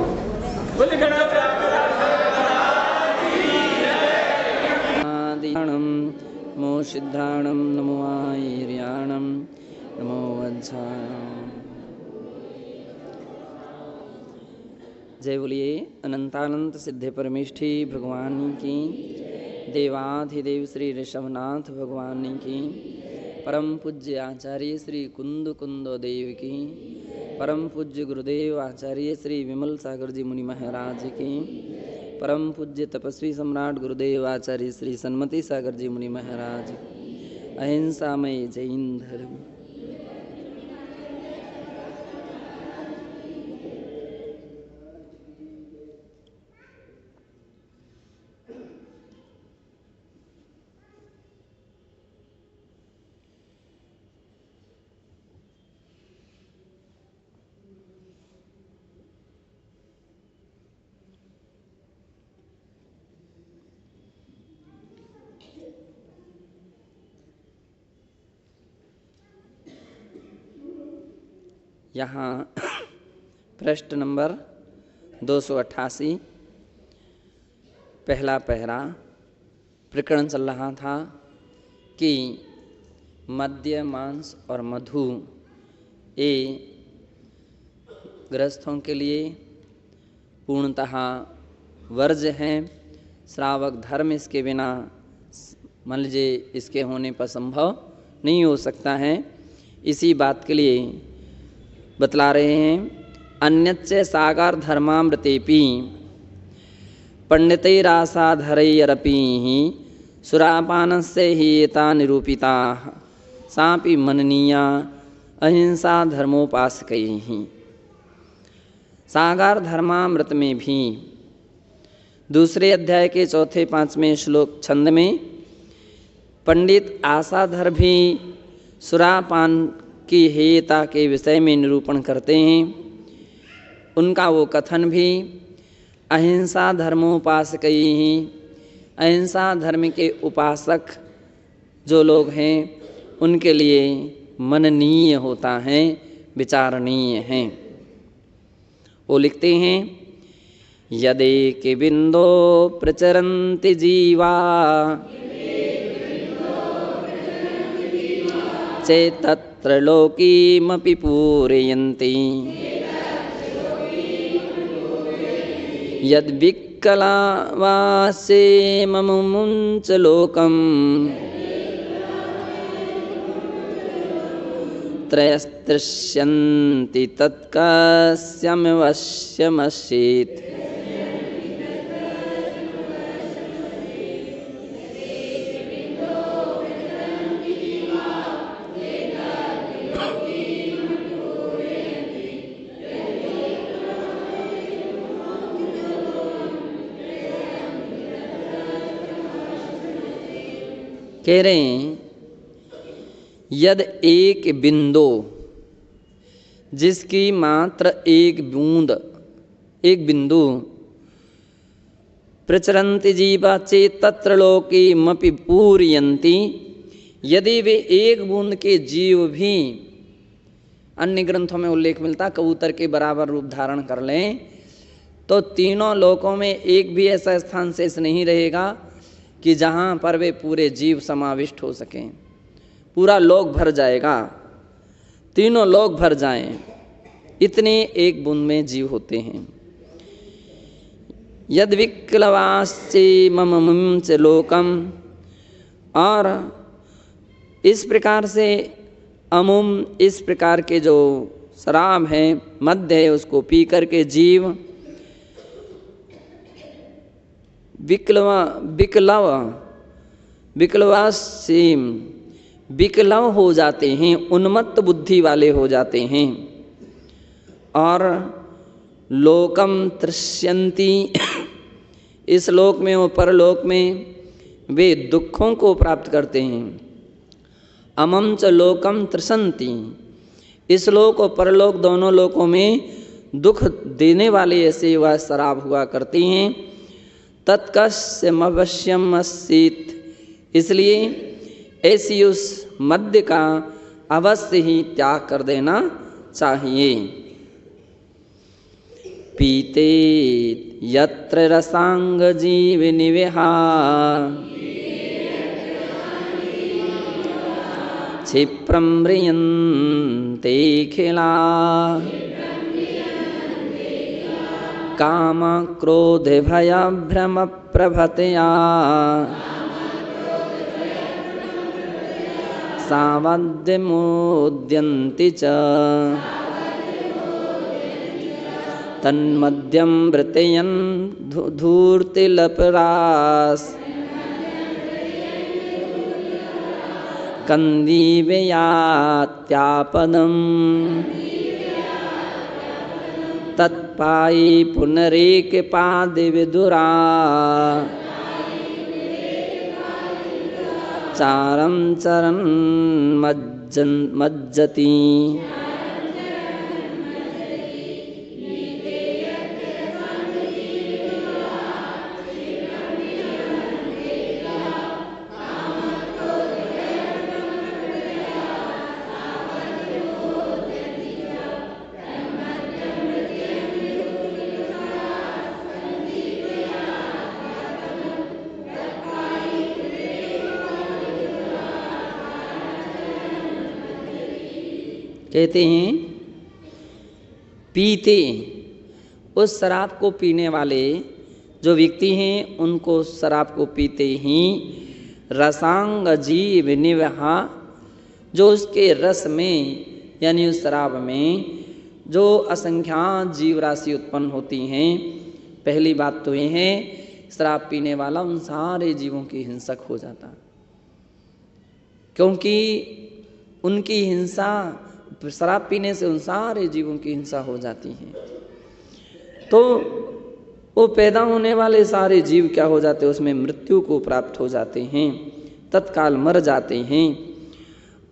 नमो सिद्धाणम नमो आयर्याणम नमो वज्राणम। जय बोलिए अनंतानंत सिद्धे परमेष्ठी भगवान की, देवाधिदेव श्री ऋषभनाथ भगवान की, परम पूज्य आचार्य श्री कुंद कुंदो देव की, परम पूज्य गुरुदेव आचार्य श्री विमल सागर जी मुनि महाराज की, परम पूज्य तपस्वी सम्राट गुरुदेव आचार्य श्री सन्मति सागर जी मुनि महाराज, अहिंसामय जैन धर्म। यहाँ प्रश्न नंबर 288 पहला पहरा प्रकरण चल रहा था कि मद्य मांस और मधु ये गृहस्थों के लिए पूर्णतः वर्ज्य है। श्रावक धर्म इसके बिना मान लीजिए इसके होने पर संभव नहीं हो सकता है। इसी बात के लिए बतला रहे हैं। अन्यच्च सागर धर्मामृतेपि पंडितैरासाधरैरपि सुरापानस्य हि एता निरूपिता सापि मननीया अहिंसा धर्मोपासकैः। सागर धर्मामृत में भी दूसरे अध्याय के 4-5वें श्लोक छंद में पंडित आसाधर भी सुरापान की हेयता के विषय में निरूपण करते हैं। उनका वो कथन भी अहिंसा धर्मोपासकैः, अहिंसा धर्म के उपासक जो लोग हैं उनके लिए मननीय होता है, विचारणीय है। वो लिखते हैं यदेक बिंदो प्रचरन्ति जीवा चेतत्र लोकीमपि पूरयन्ति यद्विक्कलावासे ममुञ्च लोकम् त्रयस्तृष्यन्ति तत्कस्यमवश्यमस्येत्। कह रहे हैं यद एक बिंदु, जिसकी मात्र एक बूंद, एक बिंदु, प्रचरन्ति जीवा चेत तत्र लोकीमपि पूरयन्ति, यदि वे एक बूंद के जीव भी, अन्य ग्रंथों में उल्लेख मिलता कबूतर के बराबर रूप धारण कर लें तो तीनों लोकों में एक भी ऐसा स्थान शेष नहीं रहेगा कि जहाँ पर वे पूरे जीव समाविष्ट हो सकें। पूरा लोक भर जाएगा, तीनों लोक भर जाएं, इतने एक बूंद में जीव होते हैं। यद विक्लवाश्चे मम च लोकम, और इस प्रकार से अमुम, इस प्रकार के जो शराब है, मद्य है, उसको पी करके जीव विकलवासीम विकलव हो जाते हैं, उन्मत्त बुद्धि वाले हो जाते हैं। और लोकम तृष्यन्ति, इस लोक में और परलोक में वे दुखों को प्राप्त करते हैं। अमम च लोकम तृषन्ति, इस लोक और परलोक दोनों लोकों में दुख देने वाले ऐसे वह शराब हुआ करती हैं। तत्कस्यमवश्यम अस्सीत, इसलिए ऐसी उस मद्य का अवश्य ही त्याग कर देना चाहिए। पीते यत्र रसांग जीव निवेहा क्षिप्रं म्रियन्ते खिला काम क्रोध भय भ्रम प्रभतया सावद्यमुद्यन्ति च तन्मध्यं वृतयन् धूर्तिलपरास कंदीवयात्यापदम् तत्पायी पुनरेक पाद विदुरा चारं चरन् मज्जति। कहते हैं पीते, उस शराब को पीने वाले जो व्यक्ति हैं उनको शराब को पीते ही रसांग जीव निवहा, जो उसके रस में यानी उस शराब में जो असंख्यात जीव राशि उत्पन्न होती हैं। पहली बात तो ये है, शराब पीने वाला उन सारे जीवों की हिंसक हो जाता, क्योंकि उनकी हिंसा, शराब पीने से उन सारे जीवों की हिंसा हो जाती है। तो वो पैदा होने वाले सारे जीव क्या हो जाते हैं, उसमें मृत्यु को प्राप्त हो जाते हैं, तत्काल मर जाते हैं।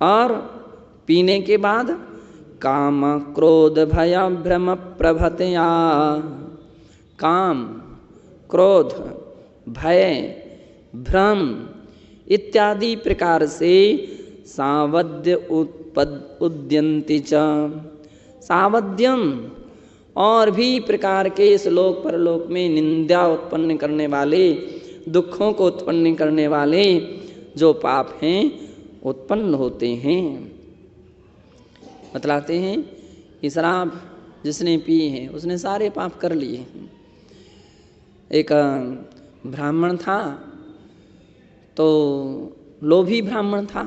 और पीने के बाद काम क्रोध भय भ्रम प्रभतया, काम क्रोध भय भ्रम इत्यादि प्रकार से सावध्य उद्यन्ति च, सावध्यम और भी प्रकार के इस लोक परलोक में निंदा उत्पन्न करने वाले, दुखों को उत्पन्न करने वाले जो पाप हैं उत्पन्न होते हैं। बतलाते हैं कि शराब जिसने पी है उसने सारे पाप कर लिए हैं। एक ब्राह्मण था, तो लोभी ब्राह्मण था,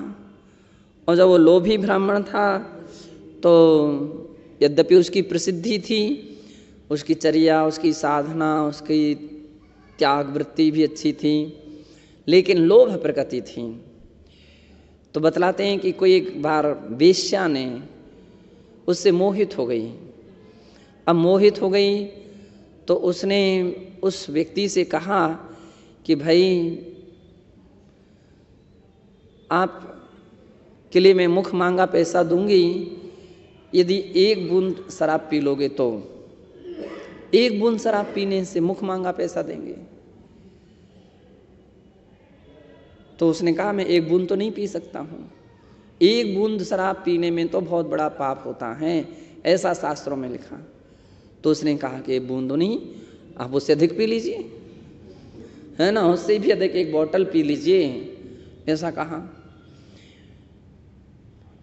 और जब वो लोभी ब्राह्मण था तो यद्यपि उसकी प्रसिद्धि थी, उसकी चर्या, उसकी साधना, उसकी त्याग वृत्ति भी अच्छी थी, लेकिन लोभ प्रकृति थी। तो बतलाते हैं कि कोई एक बार वेश्या ने उससे मोहित हो गई। अब मोहित हो गई तो उसने उस व्यक्ति से कहा कि भाई आप के लिए मैं मुख मांगा पैसा दूंगी, यदि एक बूंद शराब पी लोगे तो, एक बूंद शराब पीने से मुख मांगा पैसा देंगे। तो उसने कहा मैं एक बूंद तो नहीं पी सकता हूँ, एक बूंद शराब पीने में तो बहुत बड़ा पाप होता है, ऐसा शास्त्रों में लिखा। तो उसने कहा कि एक बूंद तो नहीं, आप उससे अधिक पी लीजिए, है ना, उससे भी अधिक एक बोतल पी लीजिए, ऐसा कहा।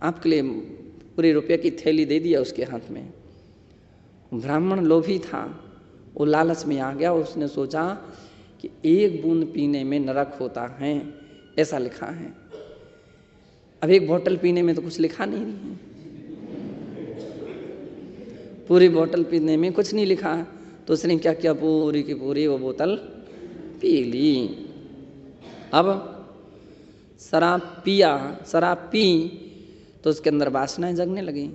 आपके लिए पूरे रुपये की थैली दे दिया उसके हाथ में। ब्राह्मण लोभी था, वो लालच में आ गया, उसने सोचा कि एक बूंद पीने में नरक होता है, ऐसा लिखा है। अब एक बोतल पीने में तो कुछ लिखा नहीं है, पूरी बोतल पीने में कुछ नहीं लिखा। तो उसने क्या किया, पूरी की पूरी वो बोतल पी ली। अब शराब पिया, शराब पी तो उसके अंदर वासनाएं जगने लगी।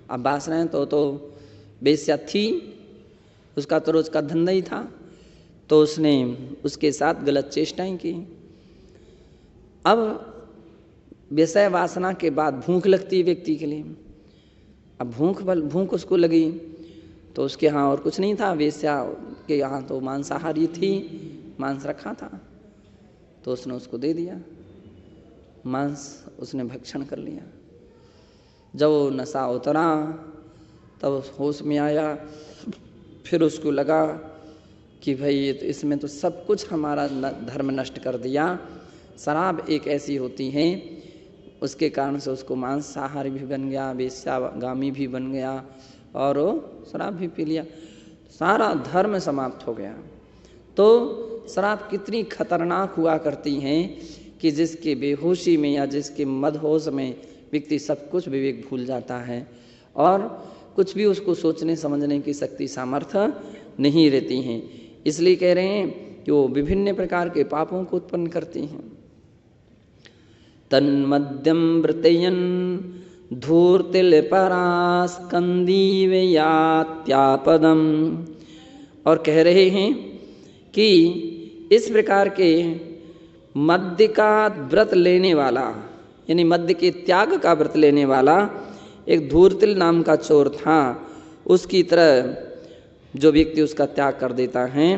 अब वासनाएं तो बेस्या थी, उसका तो रोज का धंधा ही था, तो उसने उसके साथ गलत चेष्टाएं की। अब विषय वासना के बाद भूख लगती है व्यक्ति के लिए। अब भूख उसको लगी तो उसके यहाँ और कुछ नहीं था, वेश्या के यहाँ तो मांसाहारी थी, मांस रखा था, तो उसने उसको दे दिया, मांस उसने भक्षण कर लिया। जब वो नशा उतरा तब होश में आया, फिर उसको लगा कि भाई इसमें तो सब कुछ हमारा धर्म नष्ट कर दिया। शराब एक ऐसी होती है, उसके कारण से उसको मांसाहारी भी बन गया, वेश्यागामी भी बन गया, और वो शराब भी पी लिया, सारा धर्म समाप्त हो गया। तो शराब कितनी खतरनाक हुआ करती हैं कि जिसके बेहोशी में या जिसके मदहोश में व्यक्ति सब कुछ विवेक भूल जाता है, और कुछ भी उसको सोचने समझने की शक्ति सामर्थ्य नहीं रहती हैं। इसलिए कह रहे हैं कि वो विभिन्न प्रकार के पापों को उत्पन्न करती हैं। तन्मध्यम वृतयन धूर्तिल परास्कंदीव यात्यापदम, और कह रहे हैं कि इस प्रकार के मद्य का व्रत लेने वाला, यानी मद्य के त्याग का व्रत लेने वाला एक धूर्तिल नाम का चोर था, उसकी तरह जो व्यक्ति उसका त्याग कर देता है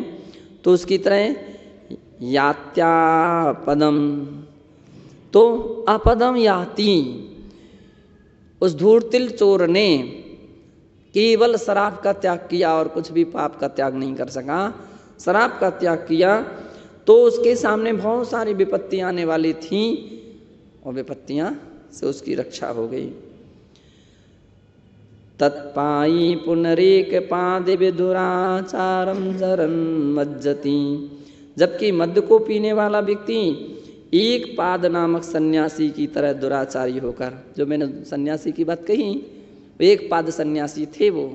तो उसकी तरह यात्यापदम, तो अपदम याति, उस धूर्तिल चोर ने केवल शराब का त्याग किया और कुछ भी पाप का त्याग नहीं कर सका। शराब का त्याग किया तो उसके सामने बहुत सारी विपत्तियां आने वाली थीं, और विपत्तियां से उसकी रक्षा हो गई। तत्पायी पुनरेक पादे विदुराचारम चरन मज्जति। जबकि मद्य को पीने वाला व्यक्ति एक पाद नामक सन्यासी की तरह दुराचारी होकर, जो मैंने सन्यासी की बात कही, एक पाद सन्यासी थे वो,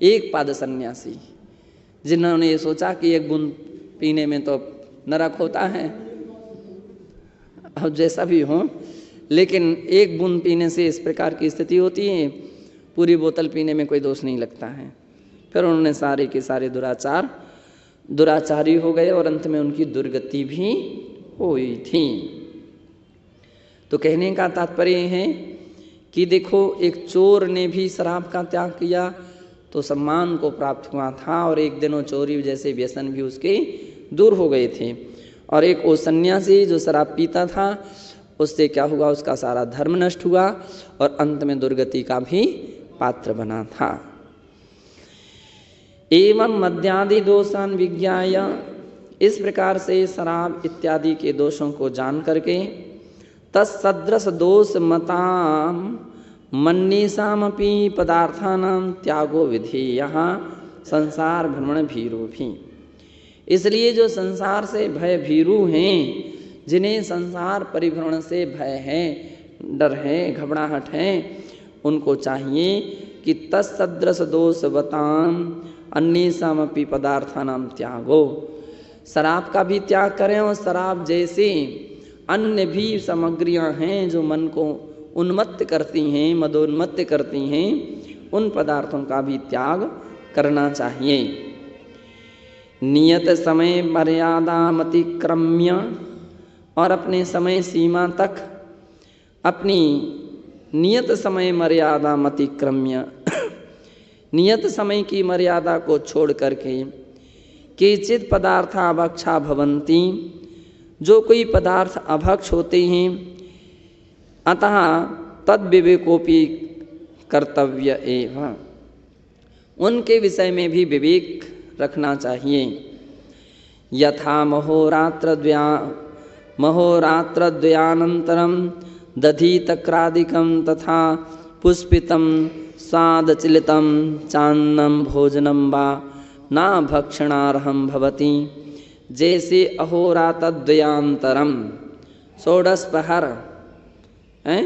एक पाद सन्यासी जिन्होंने ये सोचा कि एक बूंद पीने में तो नरक होता है, अब जैसा भी हो, लेकिन एक बूंद पीने से इस प्रकार की स्थिति होती है, पूरी बोतल पीने में कोई दोष नहीं लगता है। फिर उन्होंने सारे के सारे दुराचारी हो गए और अंत में उनकी दुर्गति भी हुई थी। तो कहने का तात्पर्य है कि देखो, एक चोर ने भी शराब का त्याग किया तो सम्मान को प्राप्त हुआ था, और एक दिन वो चोरी जैसे व्यसन भी उसके दूर हो गए थे। और एक वो सन्यासी जो शराब पीता था, उससे क्या हुआ, उसका सारा धर्म नष्ट हुआ और अंत में दुर्गति का भी पात्र बना था। एवं मद्यादि दोषान विज्ञाय, इस प्रकार से शराब इत्यादि के दोषों को जान करके तत्सदृश दोष मताम मन्नीसामपि पदार्थानां त्यागो विधि, यहाँ संसार भ्रमण भीरु भी। इसलिए जो संसार से भय भीरु हैं, जिन्हें संसार परिभ्रमण से भय है, डर है, घबराहट है, उनको चाहिए कि तत्सदृश दोष बताम अन्येषामपि पदार्थानां त्यागो, शराब का भी त्याग करें और शराब जैसे अन्य भी सामग्रियां हैं जो मन को उन्मत्त करती हैं, मदोन्मत्त करती हैं, उन पदार्थों का भी त्याग करना चाहिए। नियत समय मर्यादामतिक्रम्य, और अपने समय सीमा तक अपनी नियत समय मर्यादामतिक्रम्य, नियत समय की मर्यादा को छोड़ करके केचित् पदार्था अभक्षा भवन्ति, जो कोई पदार्थ अभक्ष होते हैं, अतः तद विवेकोपि कर्तव्य एवं, उनके विषय में भी विवेक रखना चाहिए। यथा महोरात्रद्वयानन्तरं दधीतक्रादिकं तथा पुष्पितं स्वादचिलितं चान्नं भोजनं वा न भक्षणार्हं भवति। जैसे अहोरात्रद्वयानन्तरम, 16 पहर हैं,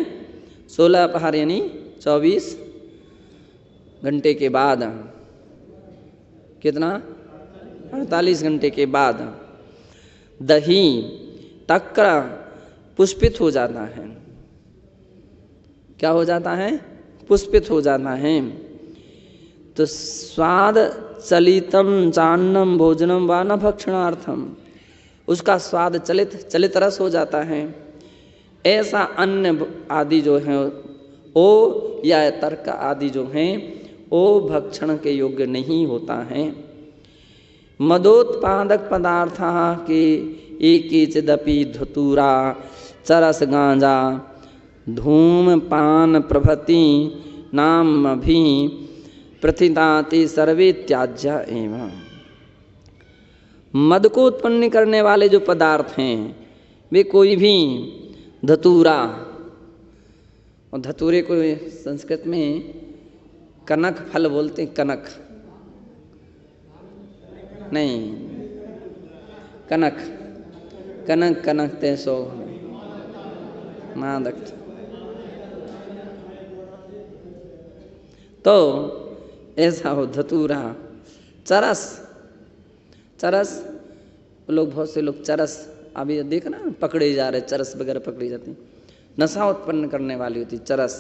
16 पहर यानी 24 घंटे के बाद, कितना, 48 घंटे के बाद दही तक्र पुष्पित हो जाता है। क्या हो जाता है? पुष्पित हो जाता है। तो स्वाद चलितम चान्नम भोजनम वा न भक्षणार्थम, उसका स्वाद चलित रस हो जाता है। ऐसा अन्न आदि जो है ओ या तर्क आदि जो हैं वो भक्षण के योग्य नहीं होता है। मदोत्पादक पदार्थाः के एकेचिदपि धतूरा चरस गांजा धूमपान प्रभृति नाम भी प्रथिताति सर्वे त्याज्य एवं। मद को उत्पन्न करने वाले जो पदार्थ हैं वे कोई भी धतूरा, और धतूरे को संस्कृत में कनक फल बोलते हैं, कनक नहीं, कनक कनक कनक तेसो मादक। तो ऐसा हो धतूरा, चरस, चरस लोग, बहुत से लोग चरस, अभी देखना पकड़े जा रहे, चरस वगैरह पकड़ी जाती, नशा उत्पन्न करने वाली होती चरस।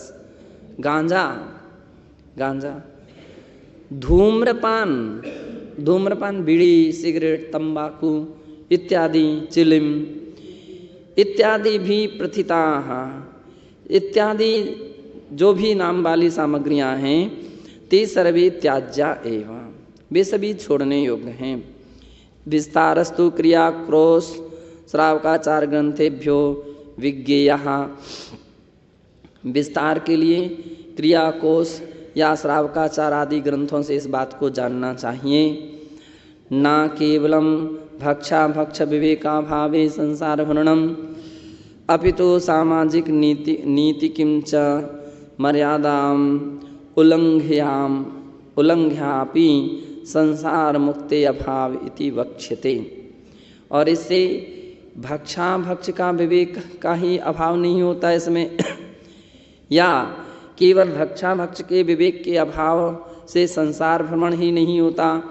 गांजा, गांजा, धूम्रपान, धूम्रपान बीड़ी सिगरेट तंबाकू इत्यादि, चिलिम इत्यादि भी प्रथिता, इत्यादि जो भी नाम वाली सामग्रियां हैं ते सर्वे त्याज्या एवं, वे सभी छोड़ने योग्य हैं। विस्तारस्तु क्रिया क्रोश श्रावकाचार ग्रंथेभ्यो विज्ञेयः, विस्तार के लिए क्रिया कोश या श्रावकाचार आदि ग्रंथों से इस बात को जानना चाहिए। न केवलम भक्षा भक्ष विवेकाभावे संसार भरणम अपितु सामाजिक नीति किंच मर्यादाम उल्लंघ्यापि संसार मुक्ते अभाव इति वक्ष्यते। और इससे भक्षा भक्ष का विवेक का ही अभाव नहीं होता इसमें या केवल भक्षा भक्ष के विवेक के अभाव से संसार भ्रमण ही नहीं होता,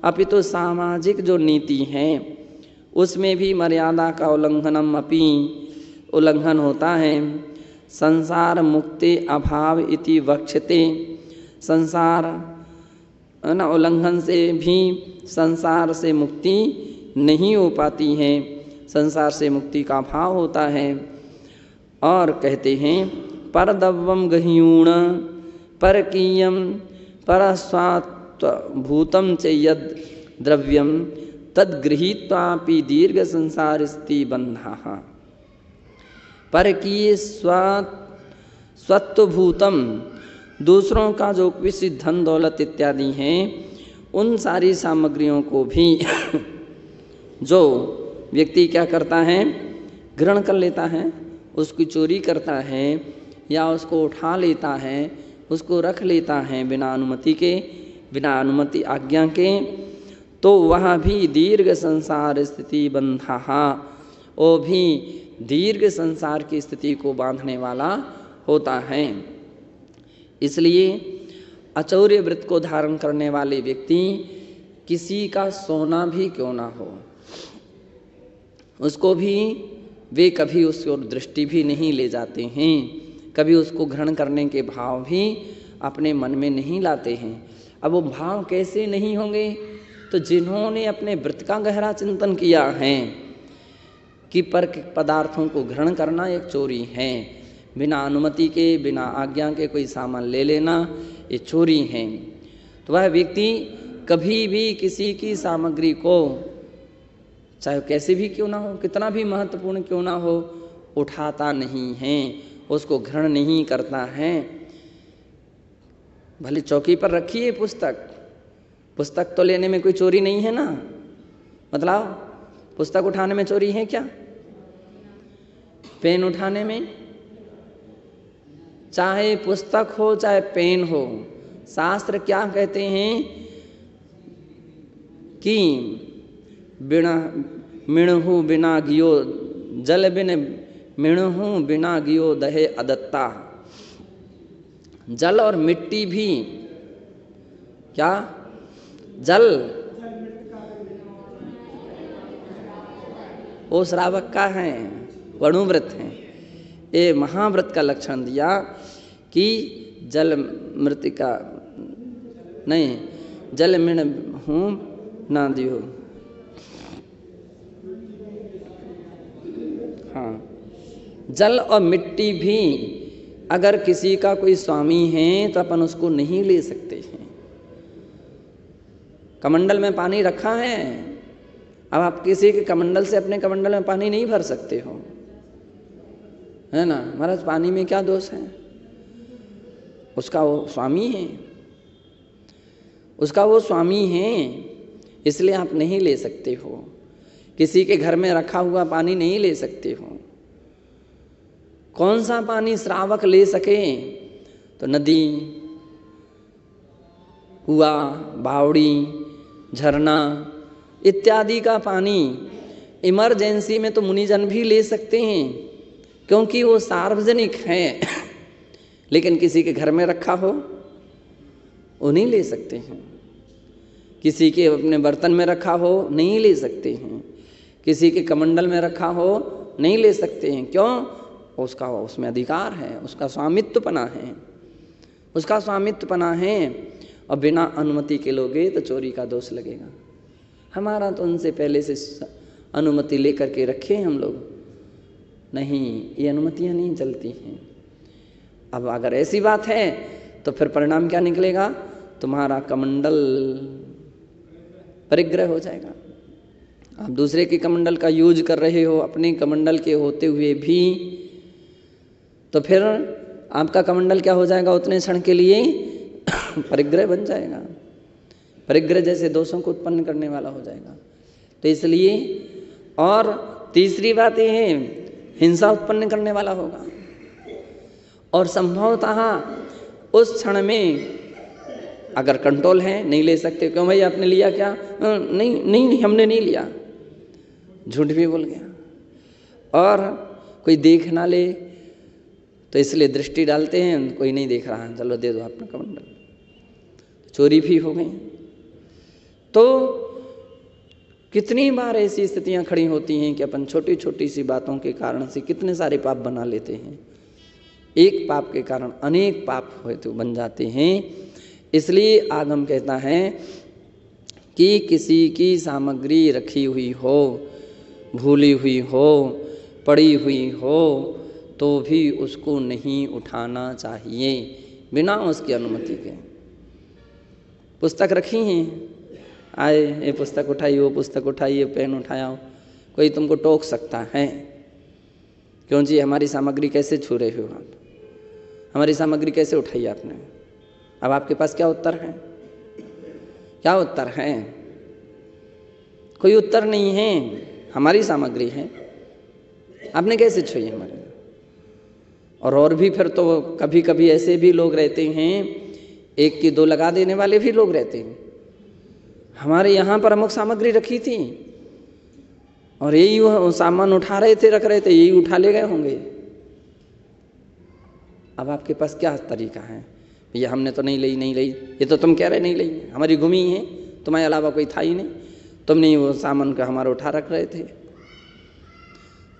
अपितु सामाजिक जो नीति है उसमें भी मर्यादा का उल्लंघन होता है। संसार मुक्ते अभाव इति वक्ष्यते। संसार न उल्लंघन से भी संसार से मुक्ति नहीं हो पाती है, संसार से मुक्ति का अभाव होता है। और कहते हैं परदव्वम गह्यूण परकीयम परस्वात्भूतम च यद द्रव्यम तद्गृहीत्वापि दीर्घ संसार स्थिति बंधाः। परकीय स्वत्वभूतम, दूसरों का जो किसी धन दौलत इत्यादि हैं उन सारी सामग्रियों को भी जो व्यक्ति क्या करता है, ग्रहण कर लेता है, उसकी चोरी करता है या उसको उठा लेता है, उसको रख लेता है बिना अनुमति के, बिना अनुमति आज्ञा के, तो वह भी दीर्घ संसार स्थिति बंधाः, वो भी दीर्घ संसार की स्थिति को बांधने वाला होता है। इसलिए अचौर्य व्रत को धारण करने वाले व्यक्ति किसी का सोना भी क्यों ना हो उसको भी वे कभी उसकी ओर दृष्टि भी नहीं ले जाते हैं, कभी उसको ग्रहण करने के भाव भी अपने मन में नहीं लाते हैं। अब वो भाव कैसे नहीं होंगे, तो जिन्होंने अपने व्रत का गहरा चिंतन किया है कि पर पदार्थों को ग्रहण करना एक चोरी है, बिना अनुमति के बिना आज्ञा के कोई सामान ले लेना ये चोरी है, तो वह व्यक्ति कभी भी किसी की सामग्री को चाहे कैसे भी क्यों ना हो, कितना भी महत्वपूर्ण क्यों ना हो, उठाता नहीं है, उसको ग्रहण नहीं करता है। भले चौकी पर रखी है पुस्तक तो लेने में कोई चोरी नहीं है ना, मतलब पुस्तक उठाने में चोरी है क्या? पेन उठाने में, चाहे पुस्तक हो चाहे पेन हो, शास्त्र क्या कहते हैं कि बिना मिणहु बिना गियो जल बिन मिणहु बिना गियो दहे अदत्ता। जल और मिट्टी भी क्या, जल वो श्रावक का है, वणुव्रत है। ये महाव्रत का लक्षण दिया कि जल मृतिका नहीं, जल मिण हूँ ना दियो। हाँ, जल और मिट्टी भी अगर किसी का कोई स्वामी है तो अपन उसको नहीं ले सकते हैं। कमंडल में पानी रखा है, अब आप किसी के कमंडल से अपने कमंडल में पानी नहीं भर सकते हो, है ना। महाराज पानी में क्या दोष है, उसका वो स्वामी है, उसका वो स्वामी है, इसलिए आप नहीं ले सकते हो। किसी के घर में रखा हुआ पानी नहीं ले सकते हो। कौन सा पानी श्रावक ले सके, तो नदी, कुआ, बावड़ी, झरना इत्यादि का पानी इमरजेंसी में तो मुनिजन भी ले सकते हैं क्योंकि वो सार्वजनिक है, लेकिन किसी के घर में रखा हो वो नहीं ले सकते हैं। किसी के अपने बर्तन में रखा हो नहीं ले सकते हैं, किसी के कमंडल में रखा हो नहीं ले सकते हैं। क्यों? उसका उसमें अधिकार है, उसका स्वामित्वपना है, उसका स्वामित्वपना है। और बिना अनुमति के लोगे तो चोरी का दोष लगेगा। हमारा तो उनसे पहले से अनुमति लेकर के रखे हम लोग, नहीं ये अनुमतियां नहीं चलती हैं। अब अगर ऐसी बात है तो फिर परिणाम क्या निकलेगा, तुम्हारा कमंडल परिग्रह हो जाएगा। आप दूसरे के कमंडल का यूज कर रहे हो अपने कमंडल के होते हुए भी, तो फिर आपका कमंडल क्या हो जाएगा, उतने क्षण के लिए परिग्रह बन जाएगा, परिग्रह जैसे दोषों को उत्पन्न करने वाला हो जाएगा। तो इसलिए, और तीसरी बात यह है हिंसा उत्पन्न करने वाला होगा। और संभवतः उस क्षण में अगर कंट्रोल है, नहीं ले सकते, क्यों भाई आपने लिया क्या? नहीं नहीं हमने नहीं लिया, झूठ भी बोल गया। और कोई देख ना ले तो इसलिए दृष्टि डालते हैं, कोई नहीं देख रहा है, चलो दे दो अपना कमंडल, चोरी भी हो गई। तो कितनी बार ऐसी स्थितियां खड़ी होती हैं कि अपन छोटी छोटी सी बातों के कारण से कितने सारे पाप बना लेते हैं। एक पाप के कारण अनेक पाप होते बन जाते हैं। इसलिए आगम कहता है कि किसी की सामग्री रखी हुई हो, भूली हुई हो, पड़ी हुई हो, तो भी उसको नहीं उठाना चाहिए बिना उसकी अनुमति के। पुस्तक रखी हैं, आए ये पुस्तक उठाई, वो पुस्तक उठाई, ये पेन उठाया हो, कोई तुमको टोक सकता है, क्यों जी हमारी सामग्री कैसे छू रहे हो आप, हमारी सामग्री कैसे उठाई आपने? अब आपके पास क्या उत्तर है? क्या उत्तर है? कोई उत्तर नहीं है। हमारी सामग्री है, आपने कैसे छुई हमारे? और भी फिर तो कभी कभी ऐसे भी लोग रहते हैं, एक की दो लगा देने वाले भी लोग रहते हैं। हमारे यहाँ पर अमुक सामग्री रखी थी और यही वो सामान उठा रहे थे, रख रहे थे, यही उठा ले गए होंगे। अब आपके पास क्या तरीका है? भैया हमने तो नहीं ली, नहीं ली, ये तो तुम कह रहे नहीं ली, हमारी गुमी है, तुम्हारे अलावा कोई था ही नहीं, तुमने वो सामान का हमारा उठा रख रहे थे।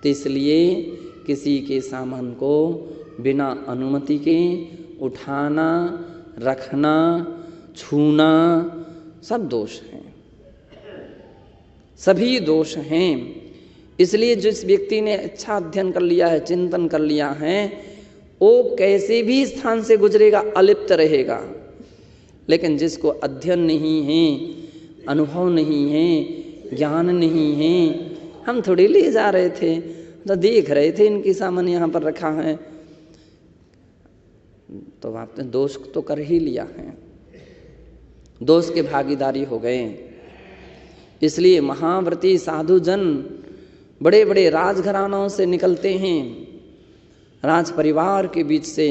तो इसलिए किसी के सामान को बिना अनुमति के उठाना, रखना, छूना सब दोष हैं, सभी दोष हैं। इसलिए जिस व्यक्ति ने अच्छा अध्ययन कर लिया है, चिंतन कर लिया है, वो कैसे भी स्थान से गुजरेगा अलिप्त रहेगा। लेकिन जिसको अध्ययन नहीं है, अनुभव नहीं है, ज्ञान नहीं है, हम थोड़ी ले जा रहे थे, तो देख रहे थे इनकी सामान यहाँ पर रखा है, तो आपने दोष तो कर ही लिया है, दोष के भागीदारी हो गए। इसलिए महाव्रती साधु जन बड़े बड़े राजघरानों से निकलते हैं, राज परिवार के बीच से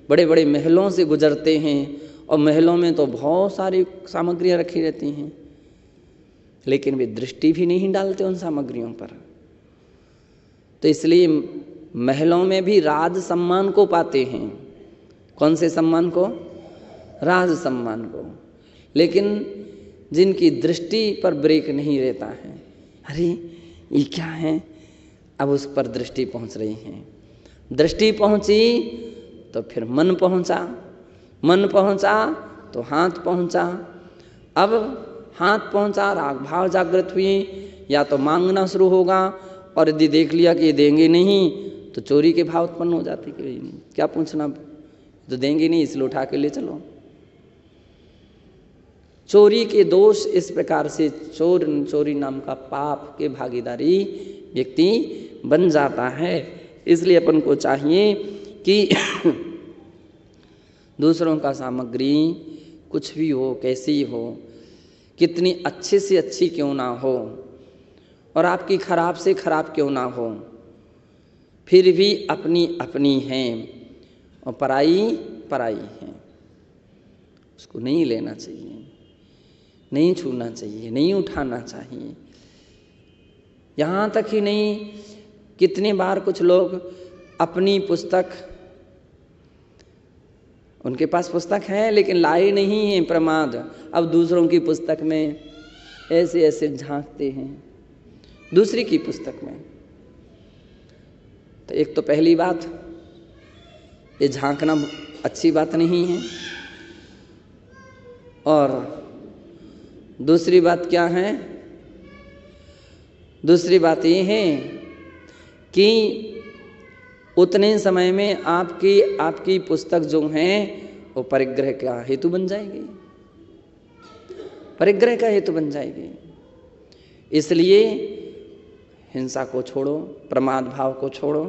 बड़े बड़े महलों से गुजरते हैं, और महलों में तो बहुत सारी सामग्रियां रखी रहती हैं, लेकिन वे दृष्टि भी नहीं डालते उन सामग्रियों पर। तो इसलिए महलों में भी राज सम्मान को पाते हैं। कौन से सम्मान को? राज सम्मान को। लेकिन जिनकी दृष्टि पर ब्रेक नहीं रहता है, अरे ये क्या है, अब उस पर दृष्टि पहुंच रही है। दृष्टि पहुंची तो फिर मन पहुंचा, मन पहुंचा तो हाथ पहुंचा। अब हाथ पहुंचा, राग भाव जागृत हुई, या तो मांगना शुरू होगा, और यदि देख लिया कि ये देंगे नहीं तो चोरी के भाव उत्पन्न हो जाते कि क्या पूछना, तो देंगे नहीं इसलिए उठा के ले चलो। चोरी के दोष इस प्रकार से चोरी नाम का पाप के भागीदारी व्यक्ति बन जाता है। इसलिए अपन को चाहिए कि दूसरों का सामग्री कुछ भी हो, कैसी हो, कितनी अच्छे से अच्छी क्यों ना हो, और आपकी खराब से खराब क्यों ना हो, फिर भी अपनी अपनी है और पराई पराई है। उसको नहीं लेना चाहिए, नहीं छूना चाहिए, नहीं उठाना चाहिए। यहाँ तक ही नहीं, कितनी बार कुछ लोग अपनी पुस्तक, उनके पास पुस्तक है लेकिन लाए नहीं हैं, प्रमाद, अब दूसरों की पुस्तक में ऐसे ऐसे झांकते हैं, दूसरी की पुस्तक में। तो एक तो पहली बात, ये झांकना अच्छी बात नहीं है, और दूसरी बात क्या है? दूसरी बात ये है कि उतने समय में आपकी पुस्तक जो है वो परिग्रह का हेतु बन जाएगी, परिग्रह का हेतु बन जाएगी। इसलिए हिंसा को छोड़ो, प्रमाद भाव को छोड़ो,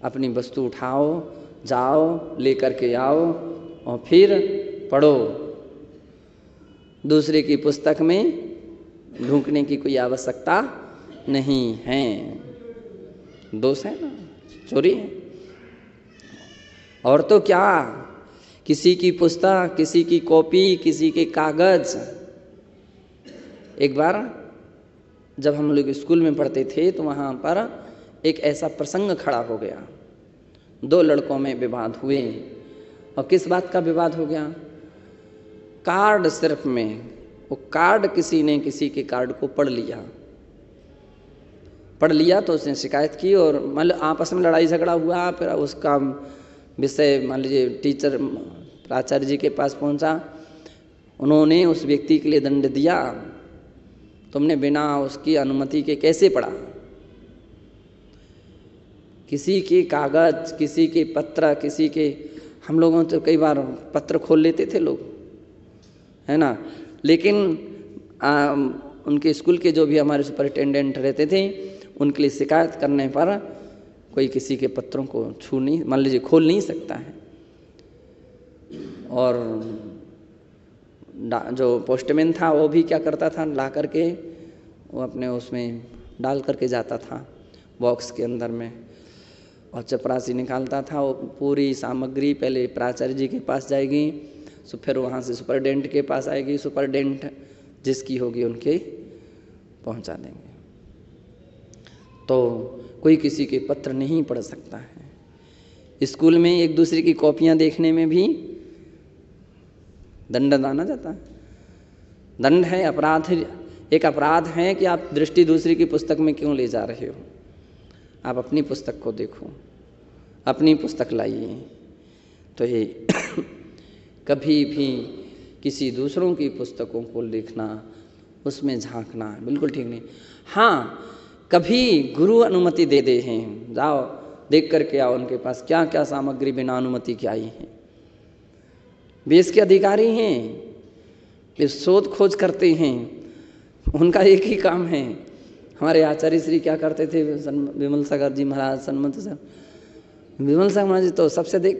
अपनी वस्तु उठाओ, जाओ, लेकर के आओ और फिर पढ़ो। दूसरे की पुस्तक में ढूंढने की कोई आवश्यकता नहीं है। दोष है ना, चोरी है। और तो क्या किसी की पुस्तक, किसी की कॉपी, किसी के कागज। एक बार जब हम लोग स्कूल में पढ़ते थे तो वहाँ पर एक ऐसा प्रसंग खड़ा हो गया, 2 लड़कों में विवाद हुए। और किस बात का विवाद हो गया? कार्ड सिर्फ में। वो कार्ड किसी ने किसी के कार्ड को पढ़ लिया तो उसने शिकायत की और मतलब आपस में लड़ाई झगड़ा हुआ। फिर उसका विषय मान लीजिए टीचर प्राचार्य जी के पास पहुंचा। उन्होंने उस व्यक्ति के लिए दंड दिया, तुमने बिना उसकी अनुमति के कैसे पढ़ा? किसी के कागज, किसी के पत्र, किसी के, हम लोगों तो कई बार पत्र खोल लेते थे लोग, है ना, लेकिन उनके स्कूल के जो भी हमारे सुपरिटेंडेंट रहते थे उनके लिए शिकायत करने पर कोई किसी के पत्रों को छू नहीं, मान लीजिए खोल नहीं सकता है। और जो पोस्टमैन था वो भी क्या करता था, ला करके वो अपने उसमें डाल करके जाता था बॉक्स के अंदर में, और चपरासी निकालता था। वो पूरी सामग्री पहले प्राचार्य जी के पास जाएगी, फिर वहाँ से सुपरिटेंडेंट के पास आएगी, सुपरिटेंडेंट जिसकी होगी उनके पहुँचा देंगे। तो कोई किसी के पत्र नहीं पढ़ सकता है। स्कूल में एक दूसरे की कॉपियाँ देखने में भी दंड दाना जाता है। दंड है, अपराध है। एक अपराध है कि आप दृष्टि दूसरे की पुस्तक में क्यों ले जा रहे हो। आप अपनी पुस्तक को देखो, अपनी पुस्तक लाइए। तो ये कभी भी किसी दूसरों की पुस्तकों को लिखना, उसमें झांकना बिल्कुल ठीक नहीं। हाँ, कभी गुरु अनुमति दे दे हैं, जाओ देख करके आओ उनके पास क्या क्या सामग्री बिना अनुमति के आई है। वे इसके अधिकारी हैं, वे शोध खोज करते हैं, उनका एक ही काम है। हमारे आचार्य श्री क्या करते थे, विमल सागर जी महाराज, सन्मत सर विमल सागर महाराज जी तो सबसे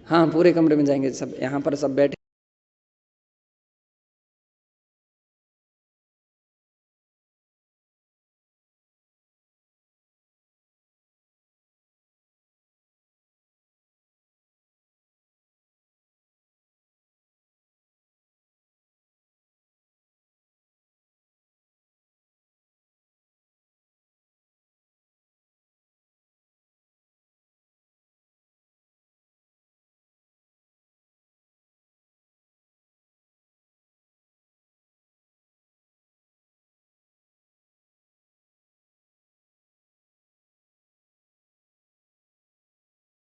हाँ पूरे कमरे में जाएंगे सब, यहाँ पर सब बैठे